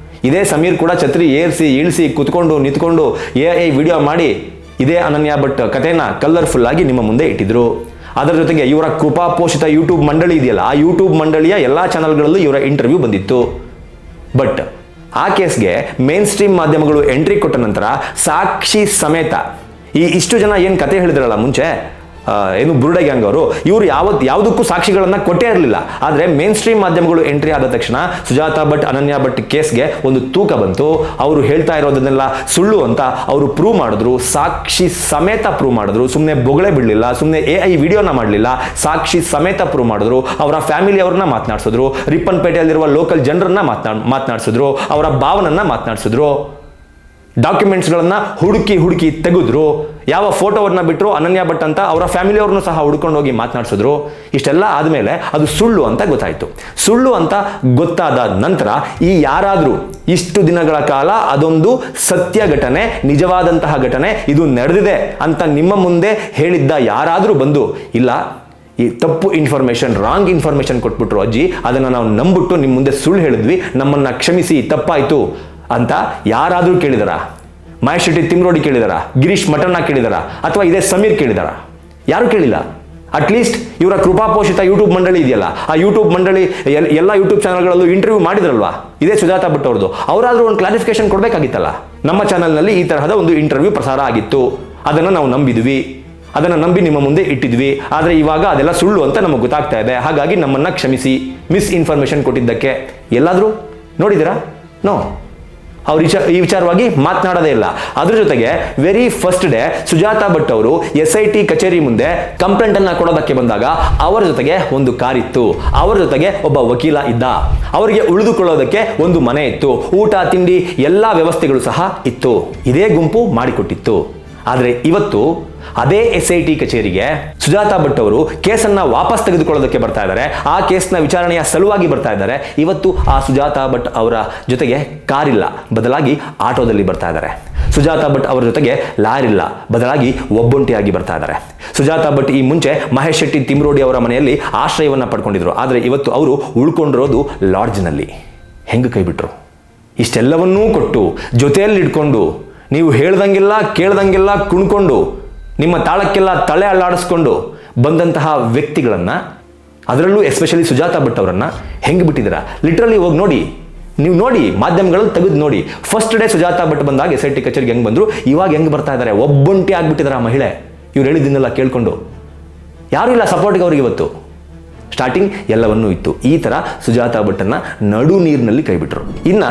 ಇದೇ ಸಮೀರ್ ಕೂಡ ಛತ್ರಿ ಏರಿಸಿ ಇಳಿಸಿ ಕುತ್ಕೊಂಡು ನಿಂತ್ಕೊಂಡು ವಿಡಿಯೋ ಮಾಡಿ ಇದೇ ಅನನ್ಯ ಭಟ್ ಕಥೆನ ಕಲರ್ಫುಲ್ ಆಗಿ ನಿಮ್ಮ ಮುಂದೆ ಇಟ್ಟಿದ್ರು. ಅದರ ಜೊತೆಗೆ ಇವರ ಕೃಪಾಪೋಷಿತ ಯೂಟ್ಯೂಬ್ ಮಂಡಳಿ ಇದೆಯಲ್ಲ, ಆ ಯೂಟ್ಯೂಬ್ ಮಂಡಳಿಯ ಎಲ್ಲ ಚಾನಲ್ಗಳಲ್ಲೂ ಇವರ ಇಂಟರ್ವ್ಯೂ ಬಂದಿತ್ತು. ಬಟ್ ಆ ಕೇಸ್ಗೆ ಮೇನ್ ಸ್ಟ್ರೀಮ್ ಮಾಧ್ಯಮಗಳು ಎಂಟ್ರಿ ಕೊಟ್ಟ ನಂತರ ಸಾಕ್ಷಿ ಸಮೇತ ಇಷ್ಟು ಜನ ಏನು ಕತೆ ಹೇಳಿದ್ರಲ್ಲ ಮುಂಚೆ, ಏನು ಬುರುಡೆ ಗ್ಯಾಂಗ್ ಅವರು, ಇವರು ಯಾವುದಕ್ಕೂ ಸಾಕ್ಷಿಗಳನ್ನ ಕೊಟ್ಟೇ ಇರಲಿಲ್ಲ. ಆದರೆ ಮೇನ್ ಸ್ಟ್ರೀಮ್ ಮಾಧ್ಯಮಗಳು ಎಂಟ್ರಿ ಆದ ತಕ್ಷಣ ಸುಜಾತಾ ಭಟ್, ಅನನ್ಯ ಭಟ್ ಕೇಸ್ಗೆ ಒಂದು ತೂಕ ಬಂತು. ಅವರು ಹೇಳ್ತಾ ಇರೋದನ್ನೆಲ್ಲ ಸುಳ್ಳು ಅಂತ ಅವರು ಪ್ರೂವ್ ಮಾಡಿದ್ರು, ಸಾಕ್ಷಿ ಸಮೇತ ಪ್ರೂವ್ ಮಾಡಿದ್ರು. ಸುಮ್ಮನೆ ಬೊಗಳೆ ಬಿಡಲಿಲ್ಲ, ಸುಮ್ಮನೆ AI ವಿಡಿಯೋನ ಮಾಡಲಿಲ್ಲ, ಸಾಕ್ಷಿ ಸಮೇತ ಪ್ರೂವ್ ಮಾಡಿದ್ರು. ಅವರ ಫ್ಯಾಮಿಲಿ ಅವ್ರನ್ನ ಮಾತನಾಡಿಸಿದ್ರು, ರಿಪ್ಪನ್ಪೇಟೆಯಲ್ಲಿರುವ ಲೋಕಲ್ ಜನರನ್ನ ಮಾತನಾಡಿಸಿದ್ರು, ಅವರ ಭಾವನನ್ನ ಮಾತನಾಡಿಸಿದ್ರು, ಡಾಕ್ಯುಮೆಂಟ್ಸ್ಗಳನ್ನ ಹುಡುಕಿ ತೆಗೆದ್ರು. ಯಾವ ಫೋಟೋವನ್ನ ಬಿಟ್ಟರು ಅನನ್ಯ ಭಟ್ ಅಂತ ಅವರ ಫ್ಯಾಮಿಲಿಯವ್ರನ್ನೂ ಸಹ ಹುಡ್ಕೊಂಡು ಹೋಗಿ ಮಾತನಾಡಿಸಿದ್ರು. ಇಷ್ಟೆಲ್ಲ ಆದಮೇಲೆ ಅದು ಸುಳ್ಳು ಅಂತ ಗೊತ್ತಾಯಿತು. ಸುಳ್ಳು ಅಂತ ಗೊತ್ತಾದ ನಂತರ ಈ ಯಾರಾದರೂ ಇಷ್ಟು ದಿನಗಳ ಕಾಲ ಅದೊಂದು ಸತ್ಯ ಘಟನೆ, ನಿಜವಾದಂತಹ ಘಟನೆ, ಇದು ನಡೆದಿದೆ ಅಂತ ನಿಮ್ಮ ಮುಂದೆ ಹೇಳಿದ್ದ ಯಾರಾದರೂ ಬಂದು ಇಲ್ಲ ಈ ತಪ್ಪು ಇನ್ಫಾರ್ಮೇಶನ್, ರಾಂಗ್ ಇನ್ಫಾರ್ಮೇಶನ್ ಕೊಟ್ಬಿಟ್ರು ಅಜ್ಜಿ, ಅದನ್ನು ನಾವು ನಂಬಿಟ್ಟು ನಿಮ್ಮ ಮುಂದೆ ಸುಳ್ಳು ಹೇಳಿದ್ವಿ, ನಮ್ಮನ್ನ ಕ್ಷಮಿಸಿ, ತಪ್ಪಾಯಿತು ಅಂತ ಯಾರಾದರೂ ಕೇಳಿದಾರ? ಮಹೇಶ್ ಶೆಟ್ಟಿ ತಿಮ್ರೋಡಿ ಕೇಳಿದಾರ? ಗಿರೀಶ್ ಮಟ್ಟಣ್ಣ ಕೇಳಿದಾರ? ಅಥವಾ ಇದೇ ಸಮೀರ್ ಕೇಳಿದಾರ? ಯಾರು ಕೇಳಿಲ್ಲ. ಅಟ್ಲೀಸ್ಟ್ ಇವರ ಕೃಪಾಪೋಷಿತ ಯೂಟ್ಯೂಬ್ ಮಂಡಳಿ ಇದೆಯಲ್ಲ, ಆ ಯೂಟ್ಯೂಬ್ ಮಂಡಳಿ ಎಲ್ಲ ಯೂಟ್ಯೂಬ್ ಚಾನಲ್ಗಳಲ್ಲೂ ಇಂಟರ್ವ್ಯೂ ಮಾಡಿದ್ರಲ್ವಾ ಇದೇ ಸುಜಾತಾ ಭಟ್ ಅವ್ರದ್ದು, ಅವರಾದ್ರೂ ಒಂದು ಕ್ಲಾರಿಫಿಕೇಶನ್ ಕೊಡಬೇಕಾಗಿತ್ತಲ್ಲ. ನಮ್ಮ ಚಾನಲ್ನಲ್ಲಿ ಈ ತರಹದ ಒಂದು ಇಂಟರ್ವ್ಯೂ ಪ್ರಸಾರ ಆಗಿತ್ತು, ಅದನ್ನು ನಾವು ನಂಬಿದ್ವಿ, ಅದನ್ನು ನಂಬಿ ನಿಮ್ಮ ಮುಂದೆ ಇಟ್ಟಿದ್ವಿ. ಆದರೆ ಇವಾಗ ಅದೆಲ್ಲ ಸುಳ್ಳು ಅಂತ ನಮಗೆ ಗೊತ್ತಾಗ್ತಾ ಇದೆ, ಹಾಗಾಗಿ ನಮ್ಮನ್ನ ಕ್ಷಮಿಸಿ, ಮಿಸ್ ಇನ್ಫಾರ್ಮೇಶನ್ ಕೊಟ್ಟಿದ್ದಕ್ಕೆ. ಎಲ್ಲಾದರೂ ನೋಡಿದ್ದೀರಾ? ನೋ. ಅವ್ರು ಈ ವಿಚಾರವಾಗಿ ಮಾತನಾಡೋದೇ ಇಲ್ಲ. ಅದ್ರ ಜೊತೆಗೆ very first day Sujata Bhat ಅವರು SIT ಕಚೇರಿ ಮುಂದೆ ಕಂಪ್ಲೇಂಟ್ ಅನ್ನ ಕೊಡೋದಕ್ಕೆ ಬಂದಾಗ ಅವರ ಜೊತೆಗೆ ಒಂದು ಕಾರ್ ಇತ್ತು, ಅವರ ಜೊತೆಗೆ ಒಬ್ಬ ವಕೀಲ ಇದ್ದ, ಅವರಿಗೆ ಉಳಿದುಕೊಳ್ಳೋದಕ್ಕೆ ಒಂದು ಮನೆ ಇತ್ತು, ಊಟ ತಿಂಡಿ ಎಲ್ಲ ವ್ಯವಸ್ಥೆಗಳು ಸಹ ಇತ್ತು, ಇದೇ ಗುಂಪು ಮಾಡಿಕೊಟ್ಟಿತ್ತು. ಆದರೆ ಇವತ್ತು ಅದೇ SIT ಕಚೇರಿಗೆ ಸುಜಾತಾ ಭಟ್ ಅವರು ಕೇಸನ್ನ ವಾಪಸ್ ತೆಗೆದುಕೊಳ್ಳೋದಕ್ಕೆ ಬರ್ತಾ ಇದ್ದಾರೆ. ಆ ಕೇಸ್ನ ವಿಚಾರಣೆಯ ಸಲುವಾಗಿ ಬರ್ತಾ ಇದ್ದಾರೆ. ಇವತ್ತು ಆ ಸುಜಾತಾ ಭಟ್ ಅವರ ಜೊತೆಗೆ ಕಾರಿಲ್ಲ, ಬದಲಾಗಿ ಆಟೋದಲ್ಲಿ ಬರ್ತಾ ಇದ್ದಾರೆ. ಸುಜಾತಾ ಭಟ್ ಅವರ ಜೊತೆಗೆ ಲಾಯರ್ ಇಲ್ಲ, ಬದಲಾಗಿ ಒಬ್ಬೊಂಟಿಯಾಗಿ ಬರ್ತಾ ಇದ್ದಾರೆ. ಸುಜಾತಾ ಭಟ್ ಈ ಮುಂಚೆ ಮಹೇಶ್ ಶೆಟ್ಟಿ ತಿಮ್ರೋಡಿ ಅವರ ಮನೆಯಲ್ಲಿ ಆಶ್ರಯವನ್ನ ಪಡ್ಕೊಂಡಿದ್ರು. ಆದರೆ ಇವತ್ತು ಅವರು ಉಳ್ಕೊಂಡಿರೋದು ಲಾಡ್ಜ್ನಲ್ಲಿ. ಹೆಂಗೆ ಕೈ ಬಿಟ್ರು? ಇಷ್ಟೆಲ್ಲವನ್ನೂ ಕೊಟ್ಟು ಜೊತೆಯಲ್ಲಿ ಇಟ್ಕೊಂಡು, ನೀವು ಹೇಳ್ದಂಗೆಲ್ಲ ಕೇಳ್ದಂಗೆಲ್ಲ ಕುಣ್ಕೊಂಡು, ನಿಮ್ಮ ತಾಳಕ್ಕೆಲ್ಲ ತಲೆ ಅಲ್ಲಾಡಿಸ್ಕೊಂಡು ಬಂದಂತಹ ವ್ಯಕ್ತಿಗಳನ್ನು, ಅದರಲ್ಲೂ ಎಸ್ಪೆಷಲಿ ಸುಜಾತಾ ಭಟ್ ಅವರನ್ನು ಹೆಂಗೆ ಬಿಟ್ಟಿದ್ದೀರಾ? ಲಿಟ್ರಲಿ ಹೋಗಿ ನೋಡಿ, ನೀವು ನೋಡಿ, ಮಾಧ್ಯಮಗಳಲ್ಲಿ ತೆಗೆದು ನೋಡಿ. ಫಸ್ಟ್ ಡೇ ಸುಜಾತಾ ಭಟ್ ಬಂದಾಗ SIT ಕಚೇರಿಗೆ ಹೆಂಗೆ ಬಂದರು, ಇವಾಗ ಹೆಂಗೆ ಬರ್ತಾ ಇದ್ದಾರೆ? ಒಬ್ಬೊಂಟಿ ಆಗ್ಬಿಟ್ಟಿದ್ದಾರೆ ಆ ಮಹಿಳೆ. ಇವ್ರು ಹೇಳಿದ್ದನ್ನೆಲ್ಲ ಕೇಳ್ಕೊಂಡು ಯಾರೂ ಇಲ್ಲ ಸಪೋರ್ಟ್ಗೆ ಅವ್ರಿಗೆ. ಇವತ್ತು ಸ್ಟಾರ್ಟಿಂಗ್ ಎಲ್ಲವನ್ನೂ ಇತ್ತು. ಈ ಥರ ಸುಜಾತಾ ಭಟ್ಟನ್ನು ನಡು ನೀರಿನಲ್ಲಿ ಕೈ ಬಿಟ್ಟರು. ಇನ್ನು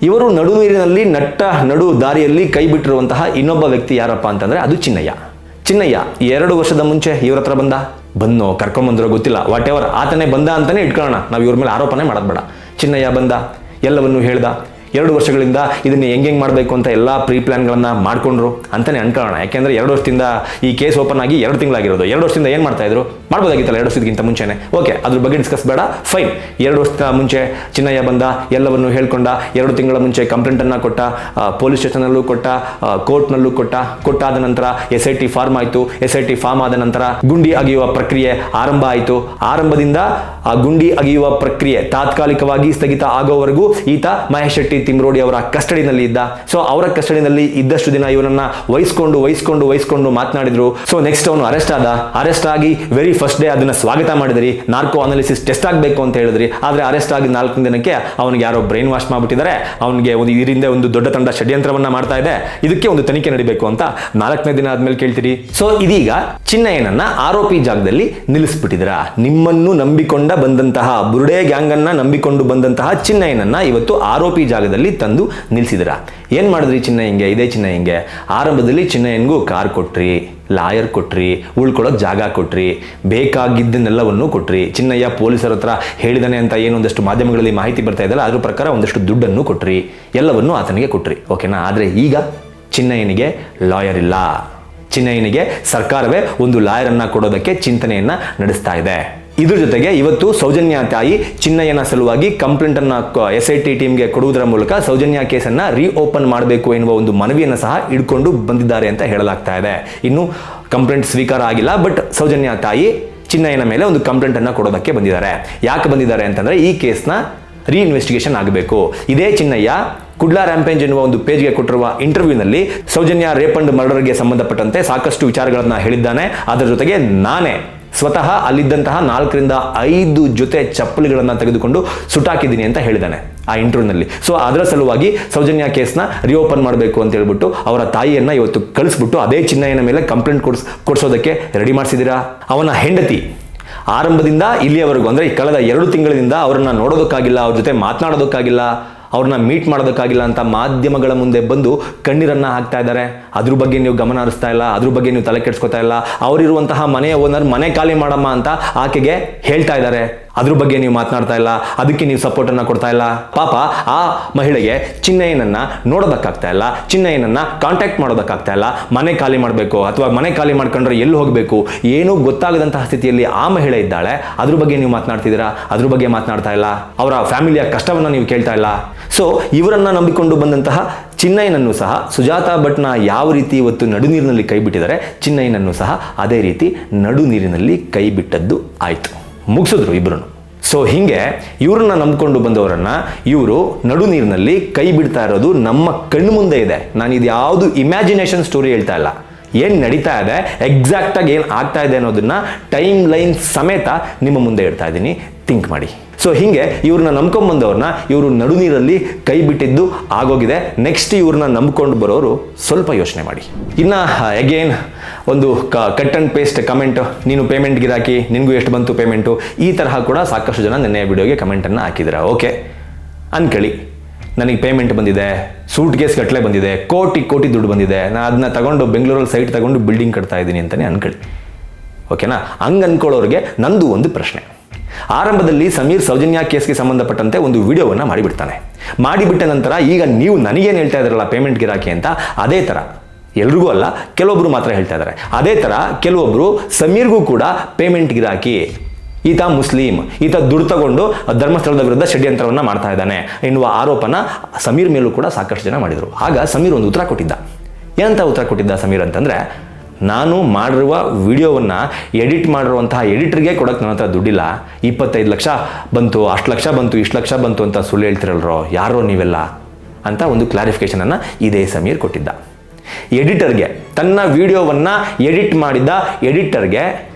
ಇವರು ನಡು ನೀರಿನಲ್ಲಿ ನಡು ದಾರಿಯಲ್ಲಿ ಕೈ ಬಿಟ್ಟಿರುವಂತಹ ಇನ್ನೊಬ್ಬ ವ್ಯಕ್ತಿ ಯಾರಪ್ಪ ಅಂತಂದರೆ ಅದು ಚಿನ್ನಯ್ಯ. 2 ವರ್ಷದ ಮುಂಚೆ ಇವ್ರ ಹತ್ರ ಬಂದೋ ಕರ್ಕೊಂಬಂದ್ರೋ ಗೊತ್ತಿಲ್ಲ, ವಾಟ್ ಎವರ್, ಆತನೇ ಬಂದ ಅಂತಲೇ ಇಟ್ಕೊಳ್ಳೋಣ, ನಾವು ಇವ್ರ ಮೇಲೆ ಆರೋಪನೇ ಮಾಡೋದು ಬೇಡ. ಚಿನ್ನಯ್ಯ ಬಂದ, ಎಲ್ಲವನ್ನೂ ಹೇಳ್ದ. 2 ವರ್ಷಗಳಿಂದ ಇದನ್ನು ಹೆಂಗೆ ಮಾಡಬೇಕು ಅಂತ ಎಲ್ಲ ಪ್ರೀ ಪ್ಲಾನ್ಗಳನ್ನು ಮಾಡ್ಕೊಂಡ್ರು ಅಂತಲೇ ಅನ್ಕೊಳ್ಳೋಣ. ಯಾಕೆಂದರೆ 2 ವರ್ಷದಿಂದ ಈ ಕೇಸ್ ಓಪನ್ ಆಗಿ 2 ತಿಂಗಳಾಗಿರೋದು. 2 ವರ್ಷದಿಂದ ಏನು ಮಾಡ್ತಾ ಇದ್ರು? ಮಾಡ್ಬೋದಾಗಿತ್ತಲ್ಲ 2 ವರ್ಷಕ್ಕಿಂತ ಮುಂಚೆನೆ. ಓಕೆ, ಅದ್ರ ಬಗ್ಗೆ ಡಿಸ್ಕಸ್ ಬೇಡ, ಫೈನ್. 2 ವರ್ಷದ ಮುಂಚೆ ಚಿನ್ನಯ್ಯ ಬಂದ, ಎಲ್ಲವನ್ನು ಹೇಳ್ಕೊಂಡ. 2 ತಿಂಗಳ ಮುಂಚೆ ಕಂಪ್ಲೇಂಟನ್ನು ಕೊಟ್ಟ, ಪೊಲೀಸ್ ಸ್ಟೇಷನಲ್ಲೂ ಕೊಟ್ಟ, ಕೋರ್ಟ್ನಲ್ಲೂ ಕೊಟ್ಟಾದ ನಂತರ SIT ಫಾರ್ಮ್ ಆಯಿತು. SIT ಫಾರ್ಮ್ ಆದ ನಂತರ ಗುಂಡಿ ಅಗೆಯುವ ಪ್ರಕ್ರಿಯೆ ಆರಂಭ ಆಯಿತು. ಆರಂಭದಿಂದ ಆ ಗುಂಡಿ ಅಗೆಯುವ ಪ್ರಕ್ರಿಯೆ ತಾತ್ಕಾಲಿಕವಾಗಿ ಸ್ಥಗಿತ ಆಗೋವರೆಗೂ ಈತ ಮಹೇಶ್ ಶೆಟ್ಟಿ ತಿಮ್ರೋಡಿ ಅವರ ಕಸ್ಟಡಿನಲ್ಲಿ ಇದ್ದ. ಸೊ ಅವರ ಕಸ್ಟಡಿನಲ್ಲಿ ಇದ್ದಷ್ಟು ದಿನ ಇವನನ್ನ ವಹಿಸ್ಕೊಂಡು ಮಾತನಾಡಿದ್ರು. ಸೊ ನೆಕ್ಸ್ಟ್ ಅವನು ಅರೆಸ್ಟ್ ಆಗಿ ವೆರಿ ಫಸ್ಟ್ ಡೇ ಅದನ್ನ ಸ್ವಾಗತ ಮಾಡಿದ್ರಿ. ನಾರ್ಕೋ ಅನಾಲಿಸಿಸ್ ಟೆಸ್ಟ್ ಆಗಬೇಕು ಅಂತ ಹೇಳಿದ್ರಿ. ಆದರೆ ಅರೆಸ್ಟ್ ಆಗಿ 4 ದಿನಕ್ಕೆ ಅವನಿಗೆ ಯಾರೋ ಬ್ರೈನ್ ವಾಶ್ ಮಾಡಿಬಿಟ್ಟಿದ್ದಾರೆ. ಅವನಿಗೆ ಇದರಿಂದ ಒಂದು ದೊಡ್ಡ ತಂಡ ಷಡ್ಯಂತ್ರವನ್ನ ಮಾಡ್ತಾ ಇದೆ, ಇದಕ್ಕೆ ಒಂದು ತನಿಖೆ ನಡೀಬೇಕು ಅಂತ 4ನೇ ದಿನ ಆದ್ಮೇಲೆ ಕೇಳ್ತೀರಿ. ಸೊ ಇದೀಗ ಚಿನ್ನಯ್ಯನನ್ನ ಆರೋಪಿ ಜಾಗದಲ್ಲಿ ನಿಲ್ಲಿಸ್ಬಿಟ್ಟಿದ್ದೀರಾ. ನಿಮ್ಮನ್ನು ನಂಬಿಕೊಂಡ ಬಂದಂತಹ ಬುರುಡೆ ಗ್ಯಾಂಗ್ ಅನ್ನ ನಂಬಿಕೊಂಡು ಬಂದಂತಹ ಚಿನ್ನಯ್ಯನನ್ನ ಇವತ್ತು ಆರೋಪಿ ಜಾಗದಲ್ಲಿ ತಂದು ನಿಲ್ಸಿದಿರಾ. ಏನ್ ಮಾಡಿದ್ರಿ ಚಿನ್ನಯ್ಯಂಗೆ? ಇದೇ ಚಿನ್ನಯ್ಯಂಗೆ ಆರಂಭದಲ್ಲಿ ಚಿನ್ನಯ್ಯನ್ಗೂ ಕಾರ್ ಕೊಟ್ರಿ, ಲಾಯರ್ ಕೊಟ್ರಿ, ಉಳ್ಕೊಳ್ಳೋಕೆ ಜಾಗ ಕೊಟ್ರಿ, ಬೇಕಾಗಿದ್ದನ್ನೆಲ್ಲವನ್ನು ಕೊಟ್ರಿ. ಚಿನ್ನಯ್ಯ ಪೊಲೀಸರ ಹತ್ರ ಹೇಳಿದಾನೆ ಅಂತ ಏನೊಂದಷ್ಟು ಮಾಧ್ಯಮಗಳಲ್ಲಿ ಮಾಹಿತಿ ಬರ್ತಾ ಇದೆಯಲ್ಲ, ಅದ್ರ ಪ್ರಕಾರ ಒಂದಷ್ಟು ದುಡ್ಡನ್ನು ಕೊಟ್ರಿ, ಎಲ್ಲವನ್ನೂ ಆತನಿಗೆ ಕೊಟ್ರಿ. ಓಕೆನಾ? ಆದರೆ ಈಗ ಚಿನ್ನಯ್ಯನಿಗೆ ಲಾಯರ್ ಇಲ್ಲ. ಚಿನ್ನಯ್ಯನಿಗೆ ಸರ್ಕಾರವೇ ಒಂದು ಲಾಯರ್ ಅನ್ನ ಕೊಡೋದಕ್ಕೆ ಚಿಂತನೆಯನ್ನ ನಡೆಸ್ತಾ ಇದೆ. ಇದ್ರ ಜೊತೆಗೆ ಇವತ್ತು ಸೌಜನ್ಯ ತಾಯಿ ಚಿನ್ನಯ್ಯನ ಸಲುವಾಗಿ ಕಂಪ್ಲೇಂಟ್ ಅನ್ನ SIT ಟೀಮ್ಗೆ ಕೊಡುವುದರ ಮೂಲಕ ಸೌಜನ್ಯ ಕೇಸನ್ನ ರೀಓಪನ್ ಮಾಡಬೇಕು ಎನ್ನುವ ಒಂದು ಮನವಿಯನ್ನು ಸಹ ಇಟ್ಕೊಂಡು ಬಂದಿದ್ದಾರೆ ಅಂತ ಹೇಳಲಾಗ್ತಾ ಇದೆ. ಇನ್ನು ಕಂಪ್ಲೇಂಟ್ ಸ್ವೀಕಾರ ಆಗಿಲ್ಲ, ಬಟ್ ಸೌಜನ್ಯ ತಾಯಿ ಚಿನ್ನಯ್ಯನ ಮೇಲೆ ಒಂದು ಕಂಪ್ಲೇಂಟ್ ಅನ್ನ ಕೊಡೋದಕ್ಕೆ ಬಂದಿದ್ದಾರೆ. ಯಾಕೆ ಬಂದಿದ್ದಾರೆ ಅಂತಂದ್ರೆ ಈ ಕೇಸ್ನ ರೀಇನ್ವೆಸ್ಟಿಗೇಷನ್ ಆಗಬೇಕು. ಇದೇ ಚಿನ್ನಯ್ಯ ಕುಡ್ಲಾ ರ್ಯಾಂಪೇಜ್ ಎನ್ನುವ ಒಂದು ಪೇಜ್ಗೆ ಕೊಟ್ಟಿರುವ ಇಂಟರ್ವ್ಯೂನಲ್ಲಿ ಸೌಜನ್ಯ ರೇಪ್ ಅಂಡ್ ಮರ್ಡರ್ಗೆ ಸಂಬಂಧಪಟ್ಟಂತೆ ಸಾಕಷ್ಟು ವಿಚಾರಗಳನ್ನ ಹೇಳಿದ್ದಾನೆ. ಅದರ ಜೊತೆಗೆ ನಾನೇ ಸ್ವತಃ ಅಲ್ಲಿದ್ದಂತಹ 4 ರಿಂದ 5 ಜೊತೆ ಚಪ್ಪಲಿಗಳನ್ನು ತೆಗೆದುಕೊಂಡು ಸುಟ್ಟಾಕಿದ್ದೀನಿ ಅಂತ ಹೇಳಿದ್ದಾನೆ ಆ ಇಂಟರ್ವ್ಯೂನಲ್ಲಿ. ಸೊ ಅದರ ಸಲುವಾಗಿ ಸೌಜನ್ಯ ಕೇಸ್ನ ರಿಓಪನ್ ಮಾಡಬೇಕು ಅಂತ ಹೇಳ್ಬಿಟ್ಟು ಅವರ ತಾಯಿಯನ್ನ ಇವತ್ತು ಕಳಿಸ್ಬಿಟ್ಟು ಅದೇ ಚಿನ್ನಯ್ಯನ ಮೇಲೆ ಕಂಪ್ಲೇಂಟ್ ಕೊಡಿಸೋದಕ್ಕೆ ರೆಡಿ ಮಾಡಿಸಿದ್ದೀರಾ. ಅವನ ಹೆಂಡತಿ ಆರಂಭದಿಂದ ಇಲ್ಲಿಯವರೆಗೂ ಅಂದರೆ ಕಳೆದ 2 ತಿಂಗಳಿಂದ ಅವರನ್ನ ನೋಡೋದಕ್ಕಾಗಿಲ್ಲ, ಅವ್ರ ಜೊತೆ ಮಾತನಾಡೋದಕ್ಕಾಗಿಲ್ಲ, ಅವ್ರನ್ನ ಮೀಟ್ ಮಾಡೋದಕ್ಕಾಗಿಲ್ಲ ಅಂತ ಮಾಧ್ಯಮಗಳ ಮುಂದೆ ಬಂದು ಕಣ್ಣೀರನ್ನ ಹಾಕ್ತಾ ಇದ್ದಾರೆ. ಅದ್ರ ಬಗ್ಗೆ ನೀವು ಗಮನ ಹರಿಸ್ತಾ ಇಲ್ಲ, ಅದ್ರ ಬಗ್ಗೆ ನೀವು ತಲೆ ಕೆಡಿಸ್ಕೊತಾ ಇಲ್ಲ. ಅವರಿರುವಂತಹ ಮನೆಯ ಓನರ್ ಮನೆ ಖಾಲಿ ಮಾಡಮ್ಮ ಅಂತ ಆಕೆಗೆ ಹೇಳ್ತಾ ಇದ್ದಾರೆ, ಅದ್ರ ಬಗ್ಗೆ ನೀವು ಮಾತನಾಡ್ತಾ ಇಲ್ಲ, ಅದಕ್ಕೆ ನೀವು ಸಪೋರ್ಟ್ ಅನ್ನ ಕೊಡ್ತಾ ಇಲ್ಲ. ಪಾಪ ಆ ಮಹಿಳೆಗೆ ಚಿನ್ನಯ್ಯನನ್ನ ನೋಡೋದಕ್ಕಾಗ್ತಾ ಇಲ್ಲ, ಚಿನ್ನಯ್ಯನನ್ನ ಕಾಂಟ್ಯಾಕ್ಟ್ ಮಾಡೋದಕ್ಕಾಗ್ತಾ ಇಲ್ಲ. ಮನೆ ಖಾಲಿ ಮಾಡಬೇಕು ಅಥವಾ ಮನೆ ಖಾಲಿ ಮಾಡ್ಕೊಂಡ್ರೆ ಎಲ್ಲಿ ಹೋಗಬೇಕು ಏನೂ ಗೊತ್ತಾಗದಂತಹ ಸ್ಥಿತಿಯಲ್ಲಿ ಆ ಮಹಿಳೆ ಇದ್ದಾಳೆ. ಅದ್ರ ಬಗ್ಗೆ ನೀವು ಮಾತನಾಡ್ತಿದ್ದೀರಾ, ಅದ್ರ ಬಗ್ಗೆ ಮಾತನಾಡ್ತಾ ಇಲ್ಲ. ಅವರ ಫ್ಯಾಮಿಲಿಯ ಕಷ್ಟವನ್ನ ನೀವು ಕೇಳ್ತಾ ಇಲ್ಲ. ಸೊ ಇವರನ್ನ ನಂಬಿಕೊಂಡು ಬಂದಂತಹ ಚಿನ್ನಯ್ಯನನ್ನು ಸಹ ಸುಜಾತಾ ಭಟ್ನ ಯಾವ ರೀತಿ ಇವತ್ತು ನಡು ನೀರಿನಲ್ಲಿ ಕೈ ಬಿಟ್ಟಿದ್ದಾರೆ, ಚಿನ್ನಯ್ಯನನ್ನು ಸಹ ಅದೇ ರೀತಿ ನಡು ನೀರಿನಲ್ಲಿ ಕೈ ಬಿಟ್ಟದ್ದು ಆಯ್ತು, ಮುಗಿಸಿದ್ರು ಇಬ್ರು. ಸೊ ಹೀಗೆ ಇವ್ರನ್ನ ನಂಬಿಕೊಂಡು ಬಂದವರನ್ನ ಇವರು ನಡು ನೀರಿನಲ್ಲಿ ಕೈ ಬಿಡ್ತಾ ಇರೋದು ನಮ್ಮ ಕಣ್ಣು ಮುಂದೆ ಇದೆ. ನಾನು ಇದು ಯಾವುದು ಇಮ್ಯಾಜಿನೇಷನ್ ಸ್ಟೋರಿ ಹೇಳ್ತಾ ಇಲ್ಲ, ಏನು ನಡೀತಾ ಇದೆ, ಎಕ್ಸಾಕ್ಟಾಗಿ ಏನು ಆಗ್ತಾ ಇದೆ ಅನ್ನೋದನ್ನ ಟೈಮ್ ಲೈನ್ ಸಮೇತ ನಿಮ್ಮ ಮುಂದೆ ಇಡ್ತಾ ಇದ್ದೀನಿ, ಥಿಂಕ್ ಮಾಡಿ. ಸೊ ಹೀಗೆ ಇವ್ರನ್ನ ನಂಬ್ಕೊಂಡ್ಬಂದವ್ರನ್ನ ಇವರು ನಡು ನೀರಲ್ಲಿ ಕೈ ಬಿಟ್ಟಿದ್ದು ಆಗೋಗಿದೆ. ನೆಕ್ಸ್ಟ್ ಇವ್ರನ್ನ ನಂಬ್ಕೊಂಡು ಬರೋರು ಸ್ವಲ್ಪ ಯೋಚನೆ ಮಾಡಿ. ಇನ್ನು ಅಗೇನ್ ಒಂದು ಕಟ್ ಅಂಡ್ ಪೇಸ್ಟ್ ಕಮೆಂಟ್, ನೀನು ಪೇಮೆಂಟ್ ಗಿರಾಕಿ, ನಿನಗೂ ಎಷ್ಟು ಬಂತು ಪೇಮೆಂಟು, ಈ ತರಹ ಕೂಡ ಸಾಕಷ್ಟು ಜನ ನೆನ್ನೆ ವಿಡಿಯೋಗೆ ಕಮೆಂಟನ್ನು ಹಾಕಿದ್ದೀರಾ. ಓಕೆ ಅನ್ಕೊಳ್ಳಿ, ನನಗೆ ಪೇಮೆಂಟ್ ಬಂದಿದೆ, ಸೂಟ್ ಕೇಸ್ ಗಟ್ಟಲೆ ಬಂದಿದೆ, ಕೋಟಿ ದುಡ್ಡು ಬಂದಿದೆ, ನಾನು ಅದನ್ನ ತಗೊಂಡು ಬೆಂಗಳೂರಲ್ಲಿ ಸೈಟ್ ತಗೊಂಡು ಬಿಲ್ಡಿಂಗ್ ಕಟ್ತಾ ಇದ್ದೀನಿ ಅಂತಲೇ ಅನ್ಕೊಳ್ಳಿ. ಓಕೆನಾ? ಹಂಗೆ ಅನ್ಕೊಳ್ಳೋರಿಗೆ ನಂದು ಒಂದು ಪ್ರಶ್ನೆ. ಆರಂಭದಲ್ಲಿ ಸಮೀರ್ ಸೌಜನ್ಯ ಕೇಸ್ಗೆ ಸಂಬಂಧಪಟ್ಟಂತೆ ಒಂದು ವಿಡಿಯೋವನ್ನು ಮಾಡಿಬಿಡ್ತಾನೆ. ಮಾಡಿಬಿಟ್ಟ ನಂತರ ಈಗ ನೀವು ನನಗೇನು ಹೇಳ್ತಾ ಇದ್ರಲ್ಲ ಪೇಮೆಂಟ್ ಗಿರಾಕಿ ಅಂತ, ಅದೇ ಥರ ಎಲ್ರಿಗೂ ಅಲ್ಲ, ಕೆಲವೊಬ್ರು ಮಾತ್ರ ಹೇಳ್ತಾ ಇದ್ದಾರೆ. ಅದೇ ಥರ ಕೆಲವೊಬ್ರು ಸಮೀರ್ಗೂ ಕೂಡ ಪೇಮೆಂಟ್ ಗಿರಾಕಿ, ಈತ ಮುಸ್ಲಿಂ, ಈತ ದುಡ್ಡು ತಗೊಂಡು ಧರ್ಮಸ್ಥಳದ ವಿರುದ್ಧ ಷಡ್ಯಂತ್ರವನ್ನು ಮಾಡ್ತಾ ಇದ್ದಾನೆ ಎನ್ನುವ ಆರೋಪನ ಸಮೀರ್ ಮೇಲೂ ಕೂಡ ಸಾಕಷ್ಟು ಜನ ಮಾಡಿದರು. ಆಗ ಸಮೀರ್ ಒಂದು ಉತ್ತರ ಕೊಟ್ಟಿದ್ದ. ಏನಂತ ಉತ್ತರ ಕೊಟ್ಟಿದ್ದ ಸಮೀರ್ ಅಂತಂದರೆ, ನಾನು ಮಾಡಿರುವ ವಿಡಿಯೋವನ್ನು ಎಡಿಟ್ ಮಾಡಿರುವಂತಹ ಎಡಿಟರ್ಗೆ ಕೊಡೋಕ್ಕೆ ನನ್ನ ಹತ್ರ ದುಡ್ಡಿಲ್ಲ, 25 ಲಕ್ಷ ಬಂತು, ಅಷ್ಟು ಲಕ್ಷ ಬಂತು, ಇಷ್ಟು ಲಕ್ಷ ಬಂತು ಅಂತ ಸುಳ್ಳು ಹೇಳ್ತಿರಲ್ರೋ, ಯಾರೋ ನೀವೆಲ್ಲ ಅಂತ ಒಂದು ಕ್ಲಾರಿಫಿಕೇಷನನ್ನು ಇದೇ ಸಮೀರ್ ಕೊಟ್ಟಿದ್ದ. ಎಡಿಟರ್ಗೆ, ತನ್ನ ವಿಡಿಯೋವನ್ನು ಎಡಿಟ್ ಮಾಡಿದ್ದ ಎಡಿಟರ್ಗೆ